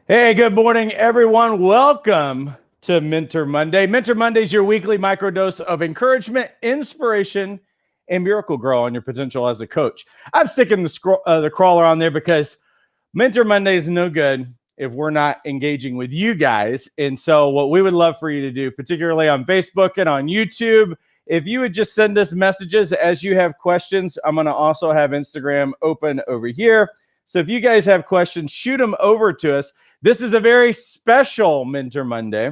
Hey, good morning, everyone. Welcome to Mentor Monday. Mentor Monday is your weekly microdose of encouragement, inspiration, and miracle grow on your potential as a coach. I'm sticking the crawler on there because Mentor Monday is no good if we're not engaging with you guys. And so what we would love for you to do, particularly on Facebook and on YouTube, if you would just send us messages as you have questions. I'm going to also have Instagram open over here. So if you guys have questions, shoot them over to us. This is a very special Mentor Monday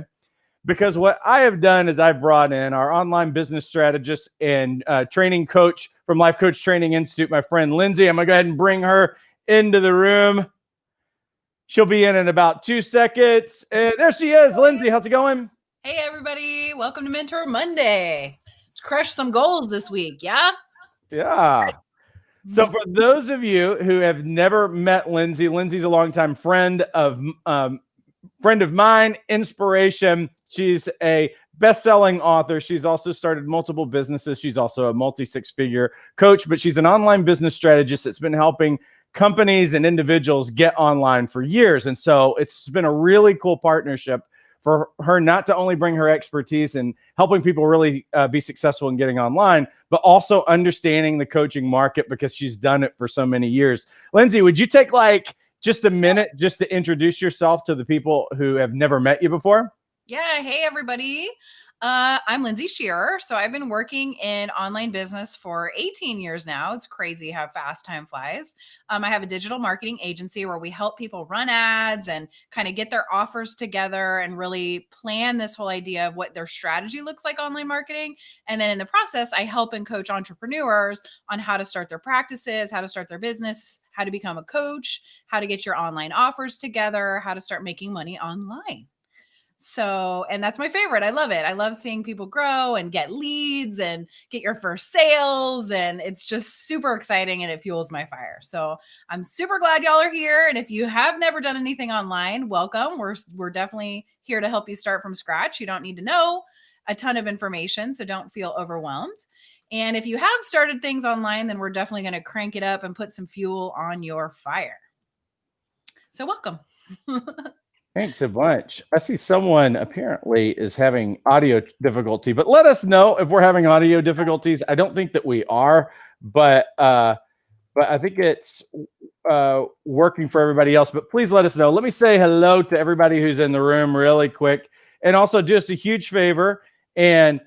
because what I have done is I've brought in our online business strategist and training coach from Life Coach Training Institute, my friend Lindsay. I'm going to go ahead and bring her into the room. She'll be in about 2 seconds. And there she is. Lindsay, how's it going? Hey, everybody. Welcome to Mentor Monday. Let's crush some goals this week, yeah? Yeah. So for those of you who have never met Lindsay, Lindsay's a longtime friend of mine, inspiration. She's a best-selling author. She's also started multiple businesses. She's also a multi-six-figure coach, but she's an online business strategist that's been helping companies and individuals get online for years. And so it's been a really cool partnership for her not to only bring her expertise in helping people really be successful in getting online, but also understanding the coaching market because she's done it for so many years. Lindsay, would you take just a minute just to introduce yourself to the people who have never met you before? Yeah. Hey, everybody. I'm Lindsay Shearer. So I've been working in online business for 18 years now. It's crazy how fast time flies. I have a digital marketing agency where we help people run ads and kind of get their offers together and really plan this whole idea of what their strategy looks like online marketing. And then in the process, I help and coach entrepreneurs on how to start their practices, how to start their business, how to become a coach, how to get your online offers together, how to start making money online. So, and that's my favorite. I love it. I love seeing people grow and get leads and get your first sales. And it's just super exciting and it fuels my fire. So I'm super glad y'all are here. And if you have never done anything online, welcome. We're definitely here to help you start from scratch. You don't need to know a ton of information, so don't feel overwhelmed. And if you have started things online, then we're definitely going to crank it up and put some fuel on your fire. So welcome. Thanks a bunch. I see someone apparently is having audio difficulty, but let us know if we're having audio difficulties. I don't think that we are, but I think it's working for everybody else. But please let us know. Let me say hello to everybody who's in the room really quick. And also just a huge favor and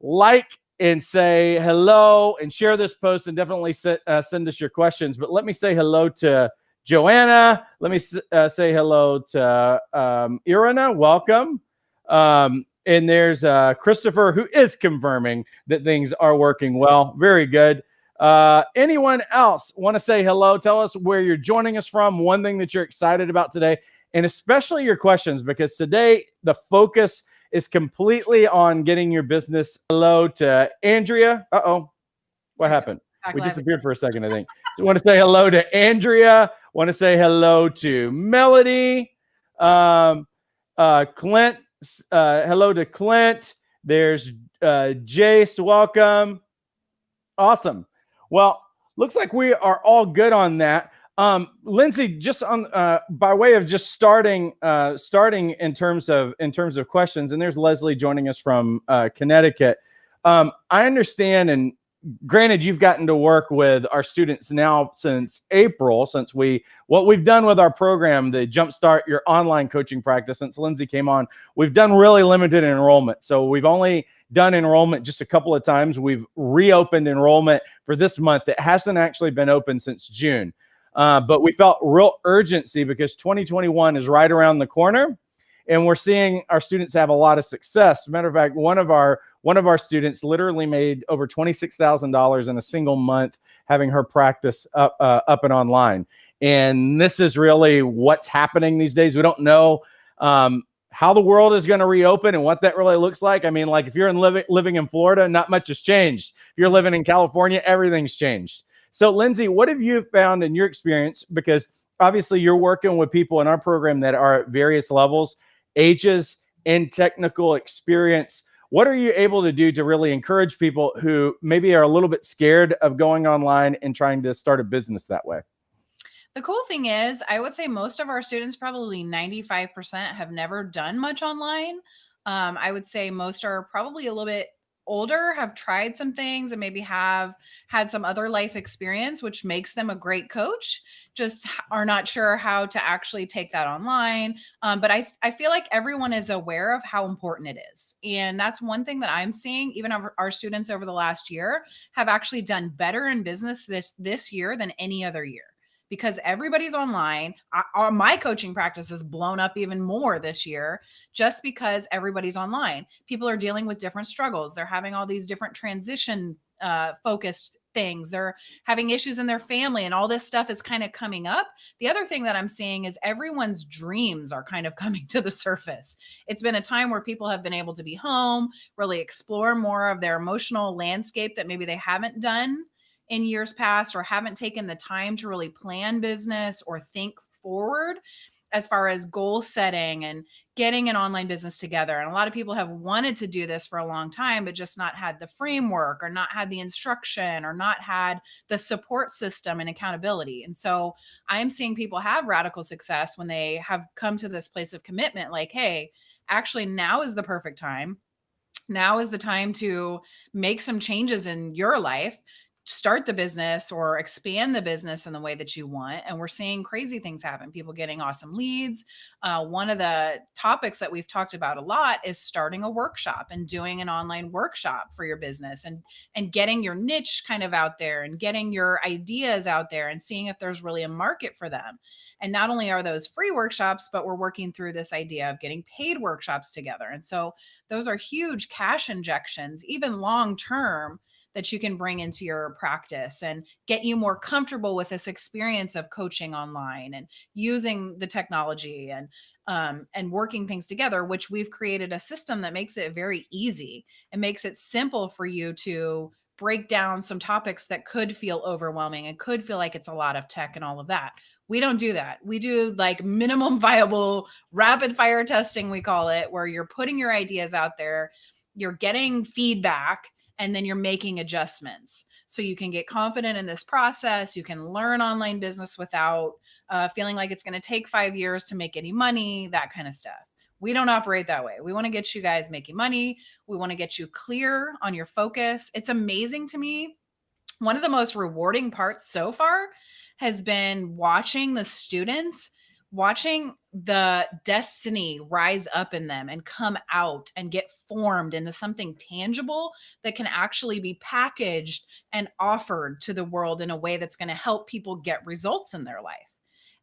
like and say hello and share this post and definitely send us your questions. But let me say hello to Joanna. Let me say hello to Irina. Welcome. And there's Christopher, who is confirming that things are working well. Very good. Anyone else want to say hello? Tell us where you're joining us from, one thing that you're excited about today, and especially your questions, because today the focus is completely on getting your business. Hello to Andrea. Uh-oh. What happened? We disappeared for a second, I think. So I want to say hello to Andrea. Want to say hello to Melody. Clint. Hello to Clint. There's Jace. Welcome. Awesome. Well, looks like we are all good on that. Lindsay, just on by way of just starting in terms of questions, and there's Leslie joining us from Connecticut. I understand, and granted, you've gotten to work with our students now since April, what we've done with our program, the Jumpstart Your Online Coaching Practice, since Lindsay came on, we've done really limited enrollment. So we've only done enrollment just a couple of times. We've reopened enrollment for this month. It hasn't actually been open since June. But we felt real urgency because 2021 is right around the corner. And we're seeing our students have a lot of success. As a matter of fact, one of our students literally made over $26,000 in a single month having her practice up and online. And this is really what's happening these days. We don't know how the world is going to reopen and what that really looks like. I mean, like if you're living in Florida, not much has changed. If you're living in California, everything's changed. So Lindsay, what have you found in your experience? Because obviously you're working with people in our program that are at various levels, ages, and technical experience. What are you able to do to really encourage people who maybe are a little bit scared of going online and trying to start a business that way? The cool thing is, I would say most of our students, probably 95%, have never done much online. I would say most are probably a little bit older, have tried some things, and maybe have had some other life experience, which makes them a great coach. Just are not sure how to actually take that online. But I feel like everyone is aware of how important it is. And that's one thing that I'm seeing. Even our students over the last year have actually done better in business this year than any other year, because everybody's online. My coaching practice has blown up even more this year just because everybody's online. People are dealing with different struggles. They're having all these different transition focused things. They're having issues in their family, and all this stuff is kind of coming up. The other thing that I'm seeing is everyone's dreams are kind of coming to the surface. It's been a time where people have been able to be home, really explore more of their emotional landscape that maybe they haven't done in years past, or haven't taken the time to really plan business or think forward as far as goal setting and getting an online business together. And a lot of people have wanted to do this for a long time, but just not had the framework, or not had the instruction, or not had the support system and accountability. And so I'm seeing people have radical success when they have come to this place of commitment, like, hey, actually now is the perfect time. Now is the time to make some changes in your life, start the business or expand the business in the way that you want. And we're seeing crazy things happen, people getting awesome leads. One of the topics that we've talked about a lot is starting a workshop and doing an online workshop for your business, and getting your niche kind of out there, and getting your ideas out there, and seeing if there's really a market for them. And not only are those free workshops, but we're working through this idea of getting paid workshops together. And so those are huge cash injections, even long term, that you can bring into your practice and get you more comfortable with this experience of coaching online and using the technology and working things together, which we've created a system that makes it very easy and makes it simple for you to break down some topics that could feel overwhelming and could feel like it's a lot of tech and all of that. We don't do that. We do like minimum viable rapid fire testing, we call it, where you're putting your ideas out there, you're getting feedback, and then you're making adjustments so you can get confident in this process. You can learn online business without feeling like it's going to take 5 years to make any money, that kind of stuff. We don't operate that way. We want to get you guys making money. We want to get you clear on your focus. It's amazing to me. One of the most rewarding parts so far has been watching the students, watching the destiny rise up in them and come out and get formed into something tangible that can actually be packaged and offered to the world in a way that's going to help people get results in their life.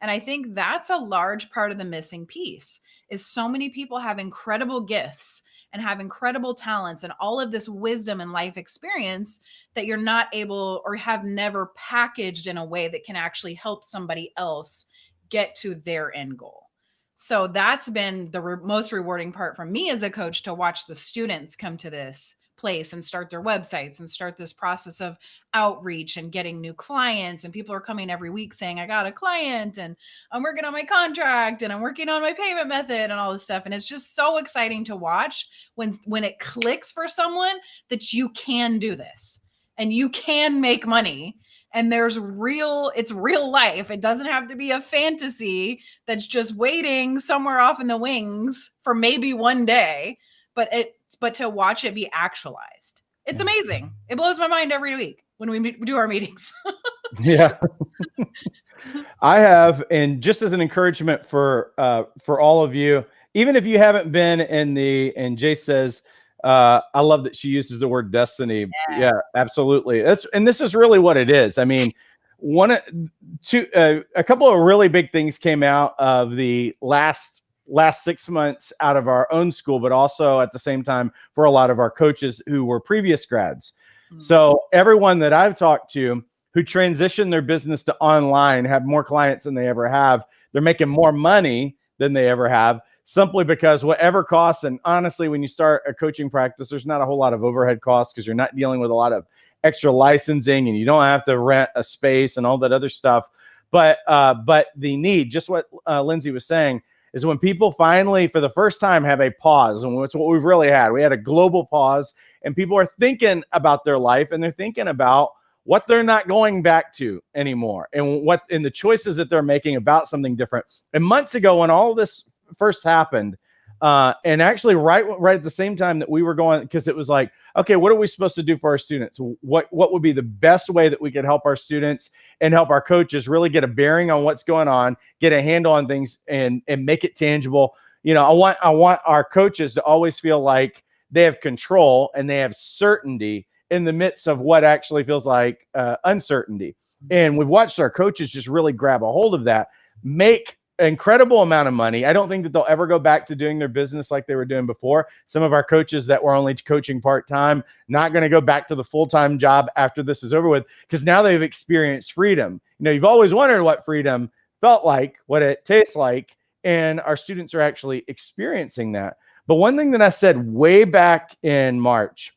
And I think that's a large part of the missing piece, is so many people have incredible gifts and have incredible talents and all of this wisdom and life experience that you're not able, or have never packaged in a way that can actually help somebody else get to their end goal. So that's been the most rewarding part for me as a coach, to watch the students come to this place and start their websites and start this process of outreach and getting new clients. And people are coming every week saying, I got a client and I'm working on my contract and I'm working on my payment method and all this stuff. And it's just so exciting to watch when it clicks for someone that you can do this and you can make money. And it's real life. It doesn't have to be a fantasy that's just waiting somewhere off in the wings for maybe one day, but to watch it be actualized. It's amazing. It blows my mind every week when we do our meetings. Yeah. I have, and just as an encouragement for all of you, even if you haven't been in and Jay says, I love that she uses the word destiny. Yeah, absolutely. And this is really what it is. I mean, a couple of really big things came out of the last 6 months out of our own school, but also at the same time for a lot of our coaches who were previous grads. So everyone that I've talked to who transitioned their business to online have more clients than they ever have. They're making more money than they ever have, simply because whatever costs, and honestly, when you start a coaching practice, there's not a whole lot of overhead costs because you're not dealing with a lot of extra licensing and you don't have to rent a space and all that other stuff. But the need, just what Lindsay was saying, is when people finally, for the first time, have a pause. And it's what we've really had. We had a global pause, and people are thinking about their life, and they're thinking about what they're not going back to anymore, and what in the choices that they're making about something different. And months ago, when all of this first happened, and actually right at the same time that we were going, because it was like, okay, what are we supposed to do for our students? What would be the best way that we could help our students and help our coaches really get a bearing on what's going on, get a handle on things, and make it tangible. You know, I want our coaches to always feel like they have control and they have certainty in the midst of what actually feels like uncertainty. And we've watched our coaches just really grab a hold of that, make incredible amount of money. I don't think that they'll ever go back to doing their business like they were doing before. Some of our coaches that were only coaching part-time, not going to go back to the full-time job after this is over with, because now they've experienced freedom. You know, you've always wondered what freedom felt like, what it tastes like, and our students are actually experiencing that. But one thing that I said way back in March,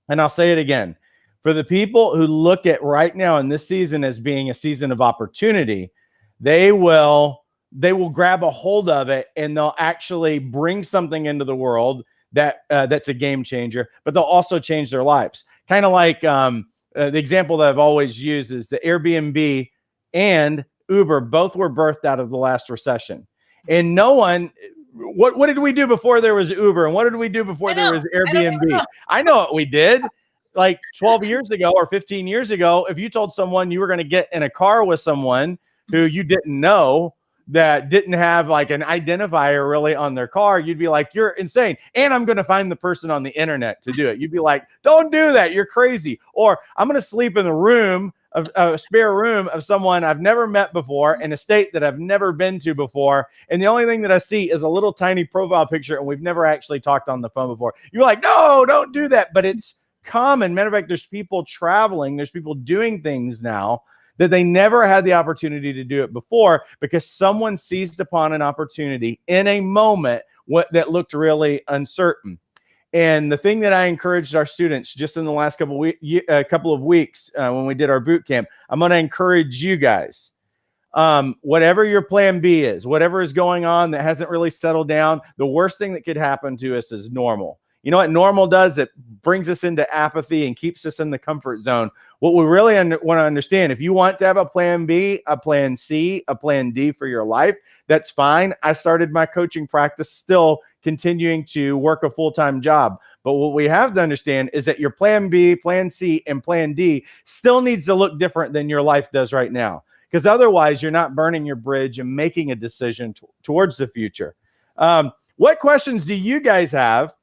and I'll say it again, for the people who look at right now in this season as being a season of opportunity, they will grab a hold of it, and they'll actually bring something into the world that that's a game changer, but they'll also change their lives. Kind of like the example that I've always used is the Airbnb and Uber both were birthed out of the last recession. And no one, what did we do before there was Uber? And what did we do before there was Airbnb? I know what we did. Like 12 years ago or 15 years ago, if you told someone you were going to get in a car with someone who you didn't know, that didn't have like an identifier really on their car, you'd be like, you're insane. And I'm going to find the person on the internet to do it. You'd be like, don't do that. You're crazy. Or I'm going to sleep in the room of a spare room of someone I've never met before in a state that I've never been to before. And the only thing that I see is a little tiny profile picture, and we've never actually talked on the phone before. You're like, no, don't do that. But it's common. Matter of fact, there's people traveling. There's people doing things now that they never had the opportunity to do it before, because someone seized upon an opportunity in a moment that looked really uncertain. And the thing that I encouraged our students just in the last couple of weeks when we did our boot camp, I'm going to encourage you guys, whatever your plan B is, whatever is going on that hasn't really settled down, the worst thing that could happen to us is normal. You know what normal does? It brings us into apathy and keeps us in the comfort zone. What we really want to understand, if you want to have a plan B, a plan C, a plan D for your life, that's fine. I started my coaching practice still continuing to work a full-time job. But what we have to understand is that your plan B, plan C, and plan D still needs to look different than your life does right now. Because otherwise, you're not burning your bridge and making a decision towards the future. What questions do you guys have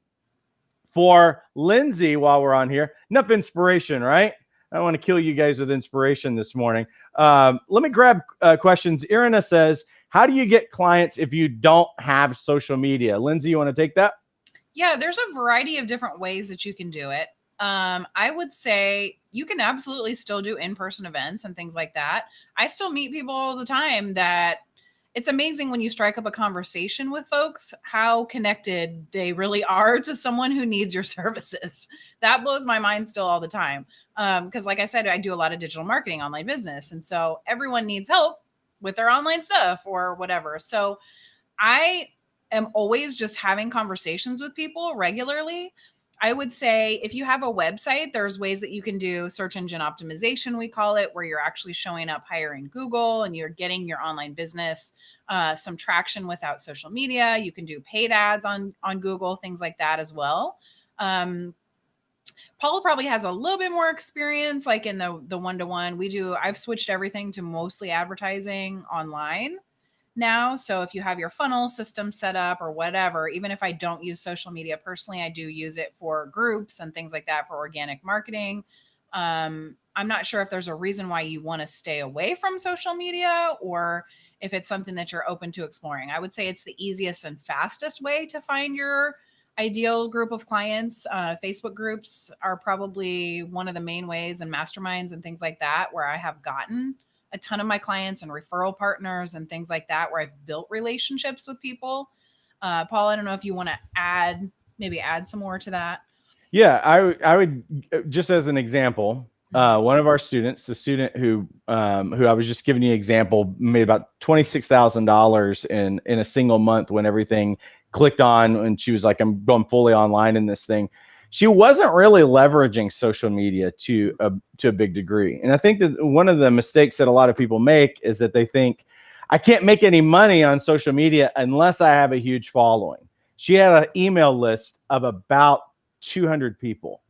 for Lindsay while we're on here? Enough inspiration, right? I don't want to kill you guys with inspiration this morning. Let me grab questions. Irina says, how do you get clients if you don't have social media? Lindsay, you want to take that? Yeah, there's a variety of different ways that you can do it. I would say you can absolutely still do in-person events and things like that. I still meet people all the time that it's amazing when you strike up a conversation with folks, how connected they really are to someone who needs your services. That blows my mind still all the time. Because like I said, I do a lot of digital marketing, online business. And so everyone needs help with their online stuff or whatever. So I am always just having conversations with people regularly. I would say if you have a website, there's ways that you can do search engine optimization, we call it, where you're actually showing up higher in Google and you're getting your online business some traction without social media. You can do paid ads on Google, things like that as well. Paula probably has a little bit more experience, like in the one-to-one. I've switched everything to mostly advertising online now. So if you have your funnel system set up or whatever, even if I don't use social media personally, I do use it for groups and things like that for organic marketing. I'm not sure if there's a reason why you want to stay away from social media or if it's something that you're open to exploring. I would say it's the easiest and fastest way to find your ideal group of clients. Facebook groups are probably one of the main ways, and masterminds and things like that, where I have gotten a ton of my clients and referral partners and things like that, where I've built relationships with people. Paul, I don't know if you want to add some more to that. Yeah, I would just as an example, one of our students, the student who I was just giving you an example, made about $26,000 in a single month when everything clicked on, and she was like, I'm going fully online in this thing. she wasn't really leveraging social media to a big degree. And I think that one of the mistakes that a lot of people make is that they think, I can't make any money on social media unless I have a huge following. She had an email list of about 200 people.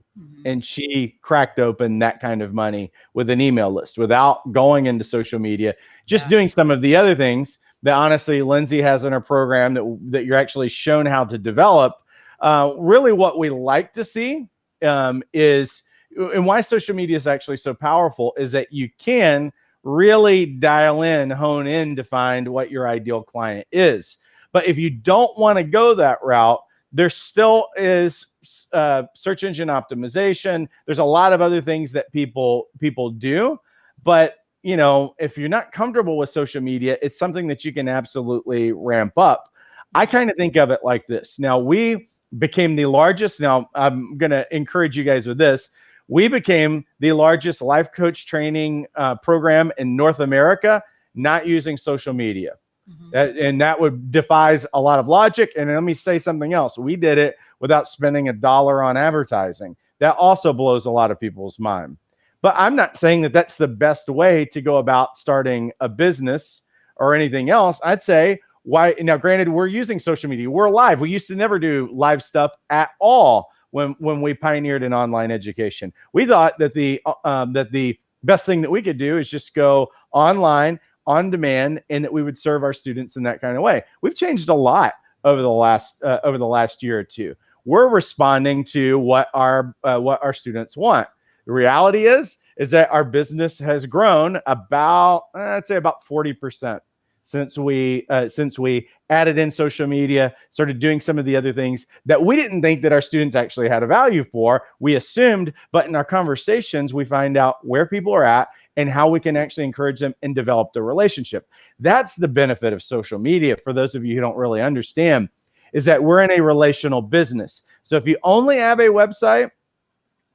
And she cracked open that kind of money with an email list without going into social media, just doing some of the other things that honestly Lindsay has in her program that you're actually shown how to develop. Really what we like to see is, and why social media is actually so powerful, is that you can really dial in, hone in to find what your ideal client is. But if you don't want to go that route, there still is search engine optimization. There's a lot of other things that people do, but if you're not comfortable with social media, it's something that you can absolutely ramp up. I kind of think of it like this. Now, we became the largest. Now, I'm going to encourage you guys with this. We became the largest life coach training program in North America, not using social media. And that would defies a lot of logic. And let me say something else. We did it without spending $1 on advertising. That also blows a lot of people's mind. But I'm not saying that that's the best way to go about starting a business or anything else. I'd say, why now? Granted, we're using social media. We're live. We used to never do live stuff at all when we pioneered in online education. We thought that the best thing that we could do is just go online on demand, and that we would serve our students in that kind of way. We've changed a lot over the last year or two. We're responding to what our students want. The reality is that our business has grown about, I'd say about 40% since we added in social media, started doing some of the other things that we didn't think that our students actually had a value for. We assumed, but in our conversations, we find out where people are at and how we can actually encourage them and develop the relationship. That's the benefit of social media. For those of you who don't really understand, is that we're in a relational business. So if you only have a website,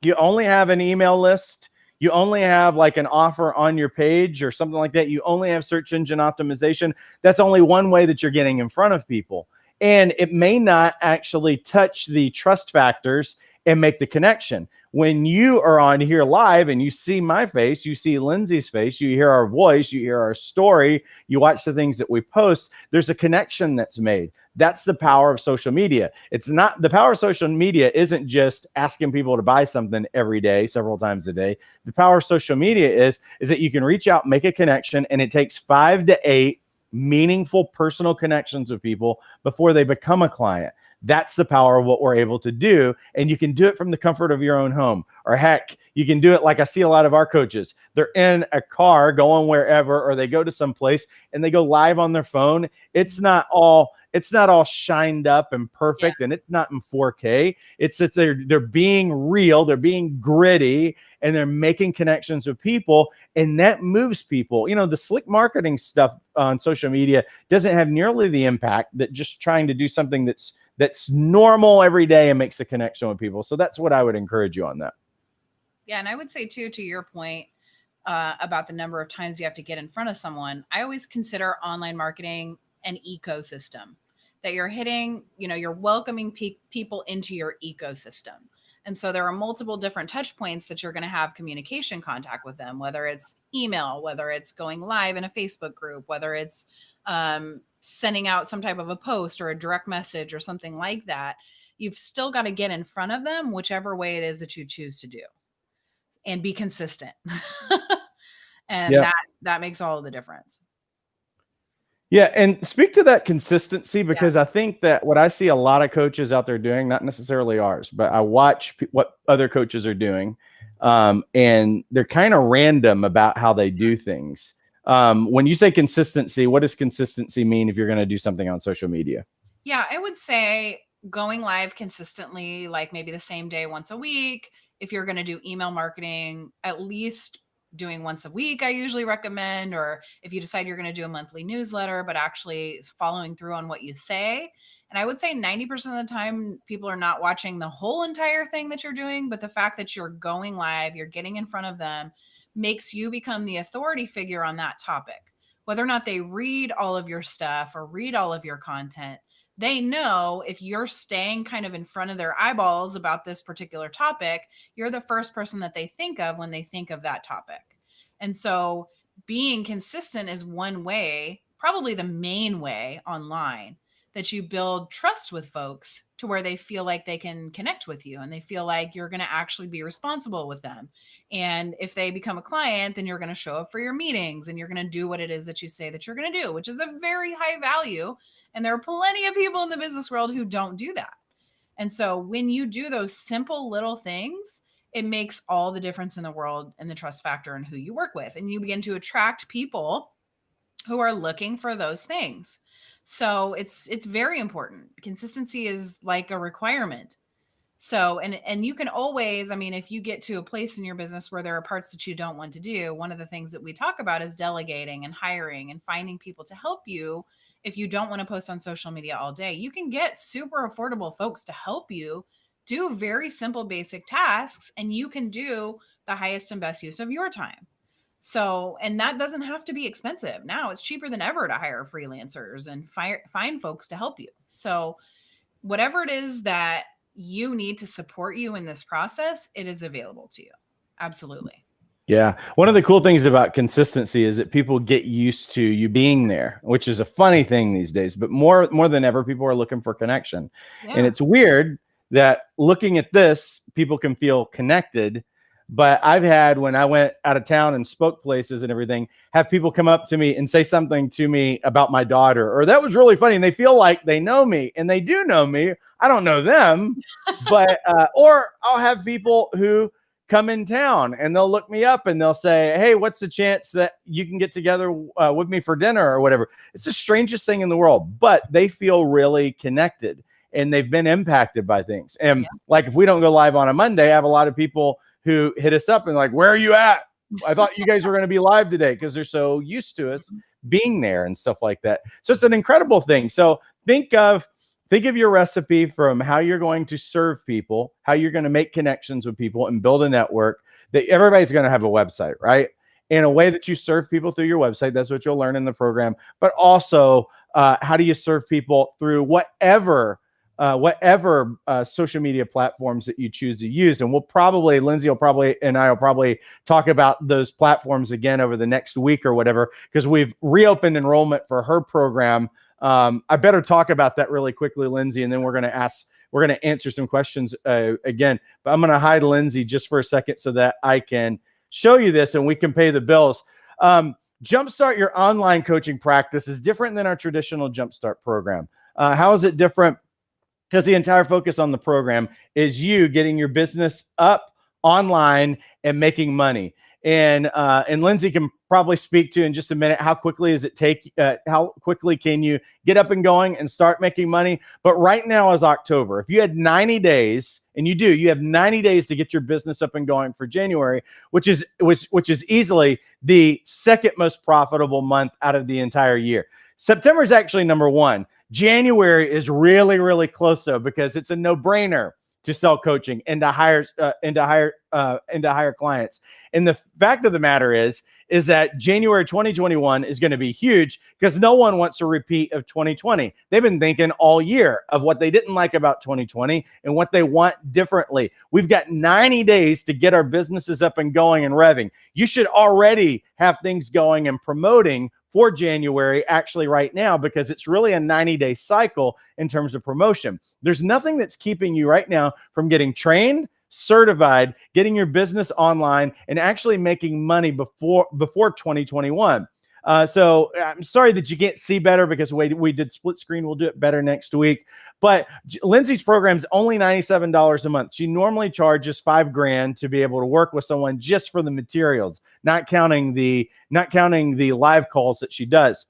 you only have an email list, you only have like an offer on your page or something like that, you only have search engine optimization, that's only one way that you're getting in front of people. And it may not actually touch the trust factors and make the connection. When you are on here live and you see my face, you see Lindsay's face, you hear our voice, you hear our story, you watch the things that we post, there's a connection that's made. That's the power of social media. It's not, the power of social media isn't just asking people to buy something every day, several times a day. The power of social media is that you can reach out, make a connection, and it takes 5 to 8 meaningful personal connections with people before they become a client. That's the power of what we're able to do. And you can do it from the comfort of your own home. Or heck, you can do it like I see a lot of our coaches. They're in a car going wherever, or they go to some place and they go live on their phone. It's not all shined up and perfect, and it's not in 4K. It's that they're being real, they're being gritty, and they're making connections with people, and that moves people. The slick marketing stuff on social media doesn't have nearly the impact that just trying to do something that's normal every day and makes a connection with people. So that's what I would encourage you on that. Yeah. And I would say too, to your point about the number of times you have to get in front of someone, I always consider online marketing an ecosystem that you're hitting, you're welcoming people into your ecosystem. And so there are multiple different touch points that you're going to have communication contact with them, whether it's email, whether it's going live in a Facebook group, whether it's sending out some type of a post or a direct message or something like that. You've still got to get in front of them, whichever way it is that you choose to do, and be consistent. And that makes all of the difference. Yeah. And speak to that consistency, because I think that what I see a lot of coaches out there doing, not necessarily ours, but I watch what other coaches are doing. And they're kind of random about how they do things. When you say consistency, what does consistency mean if you're going to do something on social media? Yeah, I would say going live consistently, like maybe the same day, once a week. If you're going to do email marketing, at least doing once a week, I usually recommend. Or if you decide you're going to do a monthly newsletter, but actually following through on what you say. And I would say 90% of the time, people are not watching the whole entire thing that you're doing, but the fact that you're going live, you're getting in front of them, makes you become the authority figure on that topic. Whether or not they read all of your stuff or read all of your content, they know if you're staying kind of in front of their eyeballs about this particular topic, you're the first person that they think of when they think of that topic. And so being consistent is one way, probably the main way online, that you build trust with folks to where they feel like they can connect with you and they feel like you're going to actually be responsible with them. And if they become a client, then you're going to show up for your meetings and you're going to do what it is that you say that you're going to do, which is a very high value. And there are plenty of people in the business world who don't do that. And so when you do those simple little things, it makes all the difference in the world and the trust factor and who you work with. And you begin to attract people who are looking for those things. So it's very important. Consistency is like a requirement. So, and you can always, I mean, if you get to a place in your business where there are parts that you don't want to do, one of the things that we talk about is delegating and hiring and finding people to help you. If you don't want to post on social media all day, you can get super affordable folks to help you do very simple, basic tasks, and you can do the highest and best use of your time. So, and that doesn't have to be expensive. Now it's cheaper than ever to hire freelancers and find folks to help you. So, whatever it is that you need to support you in this process, it is available to you. Absolutely. Yeah. One of the cool things about consistency is that people get used to you being there, which is a funny thing these days, but more than ever, people are looking for connection. Yeah. And it's weird that looking at this, people can feel connected. But I've had, when I went out of town and spoke places and everything, have people come up to me and say something to me about my daughter, or that was really funny. And they feel like they know me, and they do know me. I don't know them, but, or I'll have people who come in town and they'll look me up and they'll say, hey, what's the chance that you can get together with me for dinner or whatever? It's the strangest thing in the world, but they feel really connected and they've been impacted by things. And like, if we don't go live on a Monday, I have a lot of people who hit us up and like, where are you at? I thought you guys were going to be live today, because they're so used to us being there and stuff like that. So it's an incredible thing. So think of your recipe from how you're going to serve people, how you're going to make connections with people and build a network. That everybody's going to have a website, right? In a way that you serve people through your website. That's what you'll learn in the program. But also, how do you serve people through whatever social media platforms that you choose to use? And Lindsay and I will probably talk about those platforms again over the next week or whatever, because we've reopened enrollment for her program. I better talk about that really quickly, Lindsay, and then we're going to answer some questions again. But I'm going to hide Lindsay just for a second so that I can show you this and we can pay the bills. Jumpstart your online coaching practice is different than our traditional Jumpstart program. How is it different? Because the entire focus on the program is you getting your business up online and making money. And Lindsay can probably speak to in just a minute, how quickly does it take? How quickly can you get up and going and start making money? But right now is October. If you had 90 days, and you have 90 days to get your business up and going for January, which is easily the second most profitable month out of the entire year. September is actually number one. January is really, really close though, because it's a no-brainer to sell coaching and to hire clients. And the fact of the matter is that January 2021 is going to be huge, because no one wants a repeat of 2020. They've been thinking all year of what they didn't like about 2020 and what they want differently. We've got 90 days to get our businesses up and going and revving. You should already have things going and promoting for January actually right now, because it's really a 90-day cycle in terms of promotion. There's nothing that's keeping you right now from getting trained, certified, getting your business online, and actually making money before 2021. So I'm sorry that you can't see better, because we did split screen. We'll do it better next week. But Lindsay's program is only $97 a month. She normally charges $5,000 to be able to work with someone just for the materials, not counting the live calls that she does.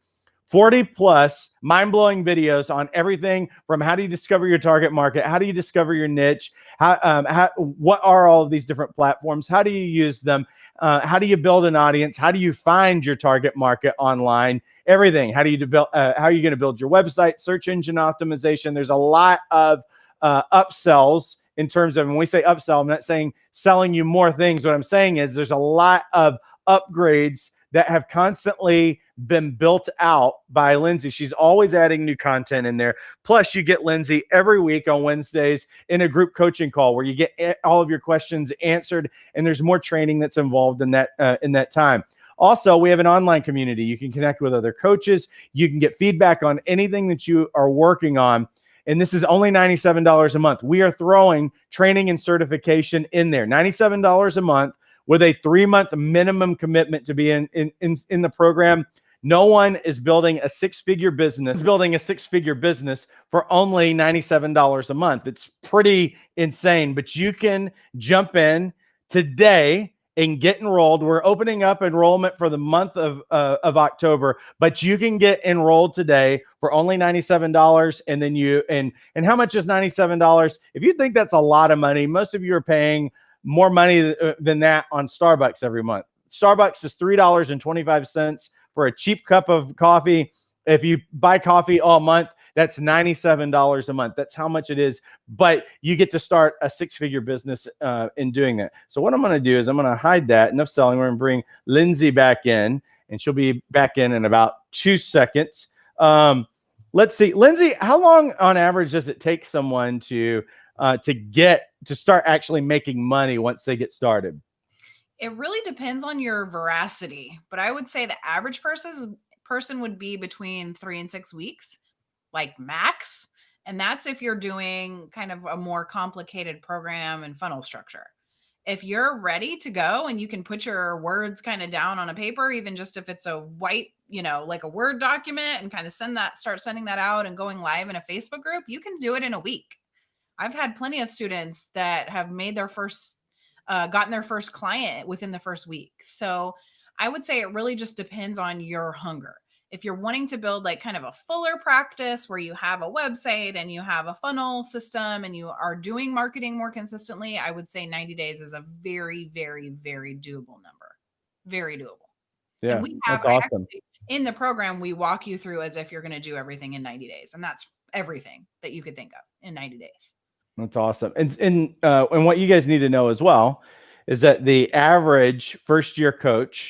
40 plus mind-blowing videos on everything from how do you discover your target market, how do you discover your niche, what are all of these different platforms, how do you use them, how do you build an audience, how do you find your target market online, everything. How are you going to build your website, search engine optimization. There's a lot of upsells in terms of, when we say upsell, I'm not saying selling you more things. What I'm saying is there's a lot of upgrades that have constantly been built out by Lindsay. She's always adding new content in there. Plus, you get Lindsay every week on Wednesdays in a group coaching call where you get all of your questions answered, and there's more training that's involved in that time. Also, we have an online community. You can connect with other coaches. You can get feedback on anything that you are working on. And this is only $97 a month. We are throwing training and certification in there. $97 a month with a 3-month minimum commitment to be in the program. No one is building a six-figure business. Building a six-figure business for only $97 a month. It's pretty insane, but you can jump in today and get enrolled. We're opening up enrollment for the month of October, but you can get enrolled today for only $97. And then and how much is $97? If you think that's a lot of money, most of you are paying more money than that on Starbucks every month. Starbucks is $3.25 for a cheap cup of coffee. If you buy coffee all month, that's $97 a month. That's how much it is. But you get to start a six-figure business in doing that. So what I'm going to do is I'm going to hide that. Enough selling. We're going to bring Lindsay back in, and she'll be back in about 2 seconds. Let's see, Lindsay, how long on average does it take someone to start actually making money once they get started? It really depends on your veracity, but I would say the average person would be between 3 and 6 weeks, like max. And that's if you're doing kind of a more complicated program and funnel structure. If you're ready to go and you can put your words kind of down on a paper, even just if it's a white, like a Word document, and kind of start sending that out and going live in a Facebook group, you can do it in a week. I've had plenty of students that have made gotten their first client within the first week. So I would say it really just depends on your hunger. If you're wanting to build like kind of a fuller practice where you have a website and you have a funnel system and you are doing marketing more consistently, I would say 90 days is a very, very, very doable number. Very doable. Yeah, and we have, that's awesome. in the program, we walk you through as if you're going to do everything in 90 days. And that's everything that you could think of in 90 days. That's awesome. And what you guys need to know as well is that the average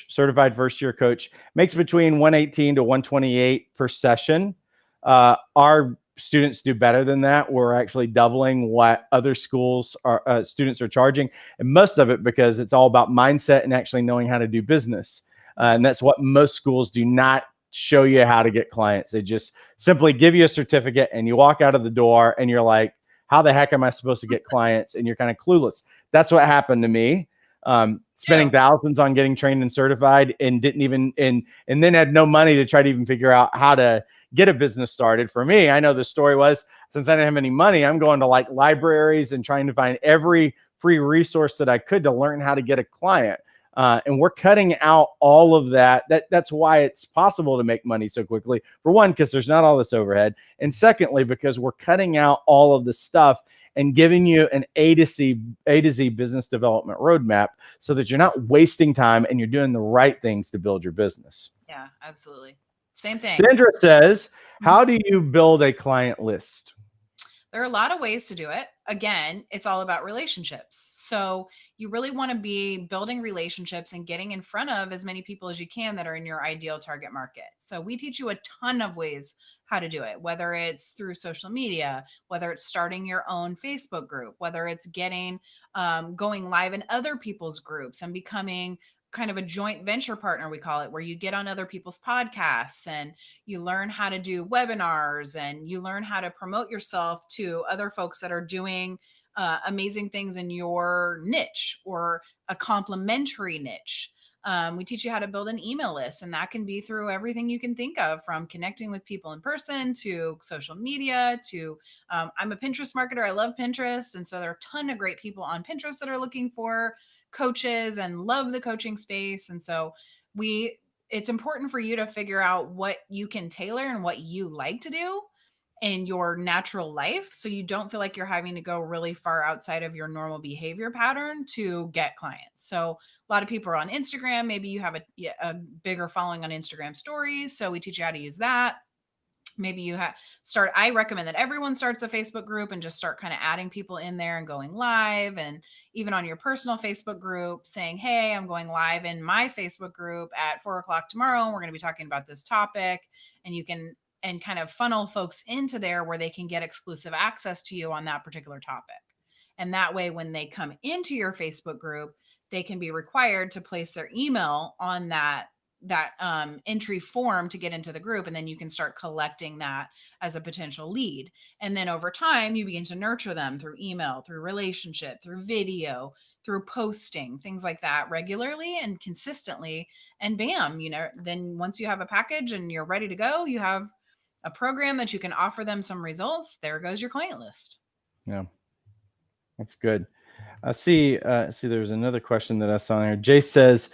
certified first year coach makes between 118 to 128 per session. Our students do better than that. We're actually doubling what other schools students are charging. And most of it because it's all about mindset and actually knowing how to do business. And that's what most schools do not show you how to get clients. They just simply give you a certificate and you walk out of the door and you're like, how the heck am I supposed to get clients? And you're kind of clueless. That's what happened to me. Spending thousands on getting trained and certified and and then had no money to try to even figure out how to get a business started. For me, I know the story was, since I didn't have any money, I'm going to like libraries and trying to find every free resource that I could to learn how to get a client. And we're cutting out all of that. That's why it's possible to make money so quickly. For one, because there's not all this overhead. And secondly, because we're cutting out all of the stuff and giving you an A to Z business development roadmap so that you're not wasting time and you're doing the right things to build your business. Yeah, absolutely. Same thing. Sandra says, how do you build a client list? There are a lot of ways to do it. Again, it's all about relationships. So you really want to be building relationships and getting in front of as many people as you can that are in your ideal target market. So we teach you a ton of ways how to do it, whether it's through social media, whether it's starting your own Facebook group, whether it's getting going live in other people's groups and becoming kind of a joint venture partner, we call it, where you get on other people's podcasts and you learn how to do webinars and you learn how to promote yourself to other folks that are doing amazing things in your niche or a complementary niche. We teach you how to build an email list, and that can be through everything you can think of, from connecting with people in person to social media to I'm a Pinterest marketer. I love Pinterest. And so there are a ton of great people on Pinterest that are looking for coaches and love the coaching space. And so it's important for you to figure out what you can tailor and what you like to do in your natural life, so you don't feel like you're having to go really far outside of your normal behavior pattern to get clients. So a lot of people are on Instagram. Maybe you have a bigger following on Instagram stories. So we teach you how to use that. maybe you I recommend that everyone starts a Facebook group and just start kind of adding people in there and going live, and even on your personal Facebook group saying, hey, I'm going live in my Facebook group at 4:00 tomorrow, and we're going to be talking about this topic. And you can, and kind of funnel folks into there where they can get exclusive access to you on that particular topic. And that way, when they come into your Facebook group, they can be required to place their email on that entry form to get into the group. And then you can start collecting that as a potential lead. And then over time, you begin to nurture them through email, through relationship, through video, through posting, things like that regularly and consistently. And bam, then once you have a package and you're ready to go, you have a program that you can offer them some results. There goes your client list. Yeah, that's good. I see there's another question that I saw here. Jay says,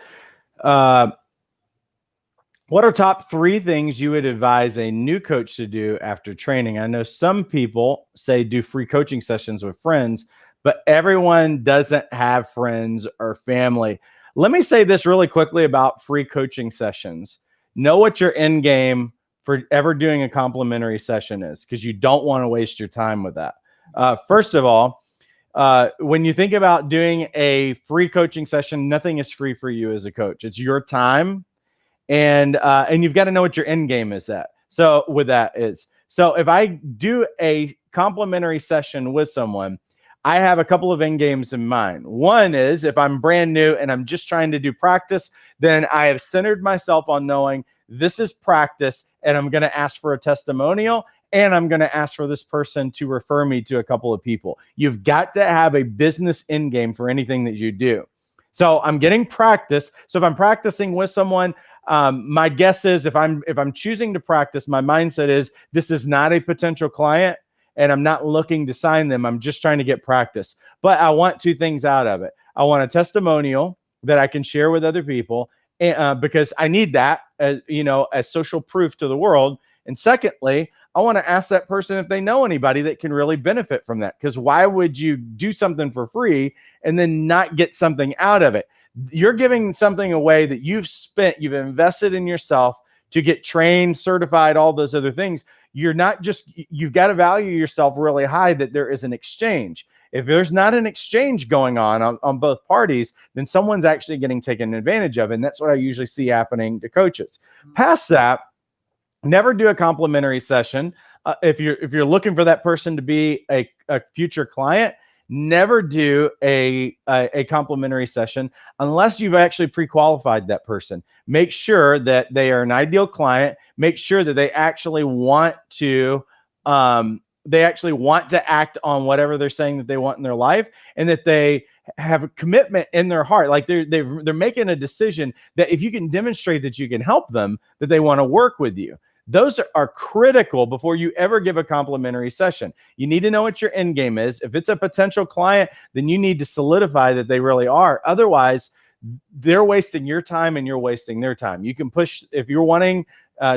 what are top 3 things you would advise a new coach to do after training? I know some people say do free coaching sessions with friends, but everyone doesn't have friends or family. Let me say this really quickly about free coaching sessions. Know what your end game for ever doing a complimentary session is, because you don't want to waste your time with that. First of all, when you think about doing a free coaching session, nothing is free for you as a coach. It's your time. And you've got to know what your end game is at. So if I do a complimentary session with someone, I have a couple of end games in mind. One is if I'm brand new and I'm just trying to do practice, then I have centered myself on knowing this is practice, and I'm going to ask for a testimonial, and I'm going to ask for this person to refer me to a couple of people. You've got to have a business end game for anything that you do. So I'm getting practice. So if I'm practicing with someone, my guess is if I'm choosing to practice, my mindset is this is not a potential client, and I'm not looking to sign them. I'm just trying to get practice. But I want 2 things out of it. I want a testimonial that I can share with other people, because I need that as social proof to the world. And secondly, I want to ask that person if they know anybody that can really benefit from that. Because why would you do something for free and then not get something out of it? You're giving something away that you've invested in yourself to get trained, certified, all those other things. You've got to value yourself really high that there is an exchange. If there's not an exchange going on both parties, then someone's actually getting taken advantage of. And that's what I usually see happening to coaches. Past that, never do a complimentary session. If you're looking for that person to be a future client, never do a complimentary session unless you've actually pre-qualified that person. Make sure that they are an ideal client. Make sure that they actually want to act on whatever they're saying that they want in their life, and that they have a commitment in their heart. Like they're making a decision that if you can demonstrate that you can help them, that they want to work with you. Those are critical before you ever give a complimentary session. You need to know what your end game is. If it's a potential client, then you need to solidify that they really are. Otherwise, they're wasting your time and you're wasting their time. You can push, if you're wanting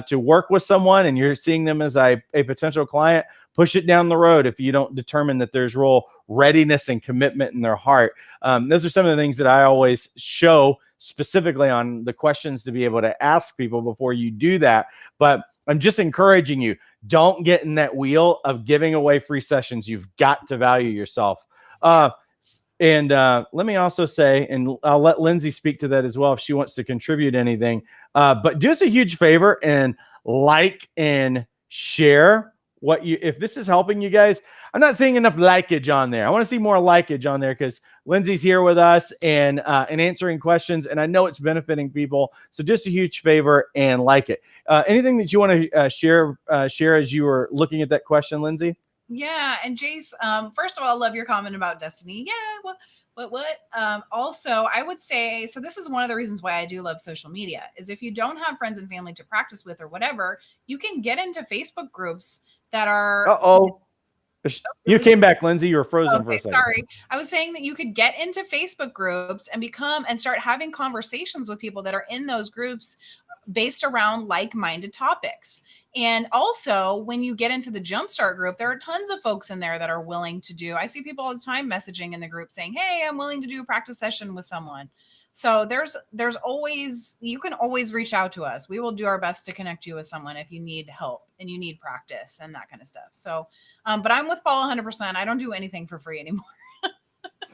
to work with someone and you're seeing them as a potential client, push it down the road if you don't determine that there's real readiness and commitment in their heart. Those are some of the things that I always show specifically on the questions to be able to ask people before you do that. But I'm just encouraging you, don't get in that wheel of giving away free sessions. You've got to value yourself. And let me also say, and I'll let Lindsay speak to that as well if she wants to contribute anything, but do us a huge favor and like and share if this is helping you guys. I'm not seeing enough likeage on there. I want to see more likeage on there because Lindsay's here with us and answering questions, and I know it's benefiting people. So just a huge favor and like it. Anything that you want to share as you were looking at that question, Lindsay? Yeah, and Jace, first of all, I love your comment about Destiny. Yeah, what? Also, I would say, so this is one of the reasons why I do love social media, is if you don't have friends and family to practice with or whatever, you can get into Facebook groups that are... Uh-oh. You came back, Lindsay. You were frozen for a second. Sorry. I was saying that you could get into Facebook groups and start having conversations with people that are in those groups based around like-minded topics. And also, when you get into the Jumpstart group, there are tons of folks in there that are willing to do. I see people all the time messaging in the group saying, hey, I'm willing to do a practice session with someone. So there's always, you can always reach out to us. We will do our best to connect you with someone if you need help and you need practice and that kind of stuff. So, but I'm with Paul 100%. I don't do anything for free anymore.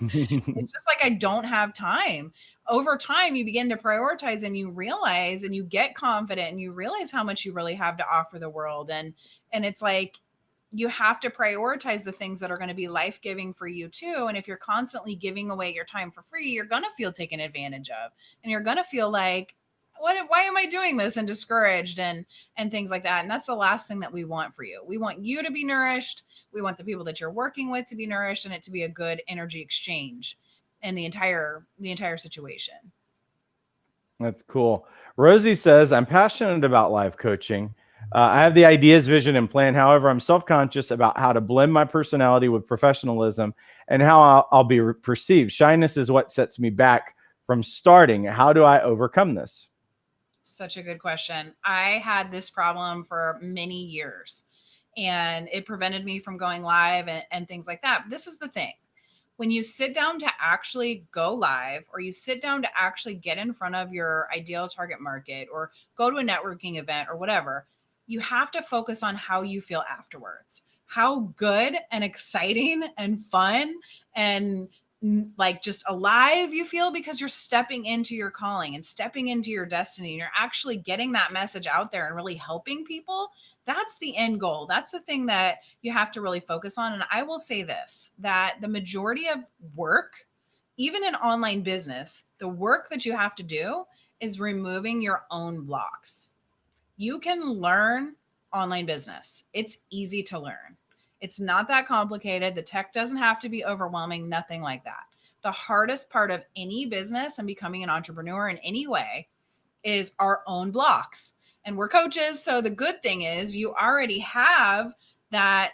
It's just like I don't have time. Over time, you begin to prioritize and you realize and you get confident and you realize how much you really have to offer the world. And it's like you have to prioritize the things that are going to be life-giving for you too. And if you're constantly giving away your time for free, you're going to feel taken advantage of. And you're going to feel like, why am I doing this, and discouraged and things like that. And that's the last thing that we want for you. We want you to be nourished. We want the people that you're working with to be nourished, and it to be a good energy exchange in the entire situation. That's cool. Rosie says, I'm passionate about life coaching. I have the ideas, vision, and plan. However, I'm self-conscious about how to blend my personality with professionalism and how I'll be perceived. Shyness is what sets me back from starting. How do I overcome this? Such a good question. I had this problem for many years, and it prevented me from going live and things like that. But this is the thing. When you sit down to actually go live, or you sit down to actually get in front of your ideal target market, or go to a networking event or whatever, you have to focus on how you feel afterwards, how good and exciting and fun and like just alive you feel, because you're stepping into your calling and stepping into your destiny, and you're actually getting that message out there and really helping people. That's the end goal. That's the thing that you have to really focus on. And I will say this, that the majority of work, even in online business, the work that you have to do is removing your own blocks. You can learn online business. It's easy to learn. It's not that complicated. The tech doesn't have to be overwhelming, nothing like that. The hardest part of any business and becoming an entrepreneur in any way is our own blocks. And we're coaches. So the good thing is you already have that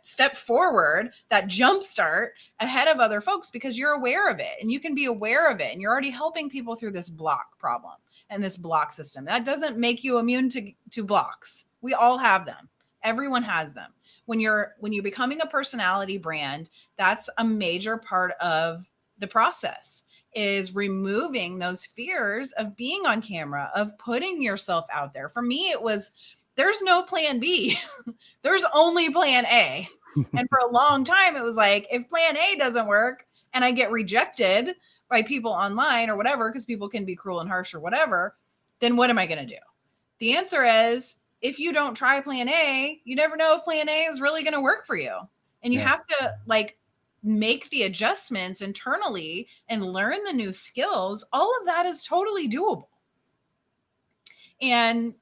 step forward, that jumpstart ahead of other folks, because you're aware of it and you can be aware of it. And you're already helping people through this block problem and this block system. That doesn't make you immune to blocks. We all have them. Everyone has them. When you're becoming a personality brand, that's a major part of the process, is removing those fears of being on camera, of putting yourself out there. For me, it was, there's no plan B. There's only plan A. And for a long time, it was like, if plan A doesn't work and I get rejected by people online or whatever, because people can be cruel and harsh or whatever, then what am I going to do? The answer is, if you don't try plan A, you never know if plan A is really going to work for you. And you have to like make the adjustments internally and learn the new skills. All of that is totally doable. And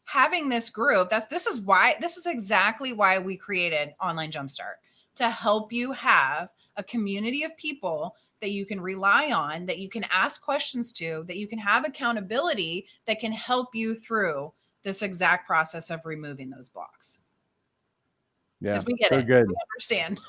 having this group, this is exactly why we created Online Jumpstart, to help you have a community of people that you can rely on, that you can ask questions to, that you can have accountability, that can help you through this exact process of removing those blocks. Yeah, because we get so it. good. We understand.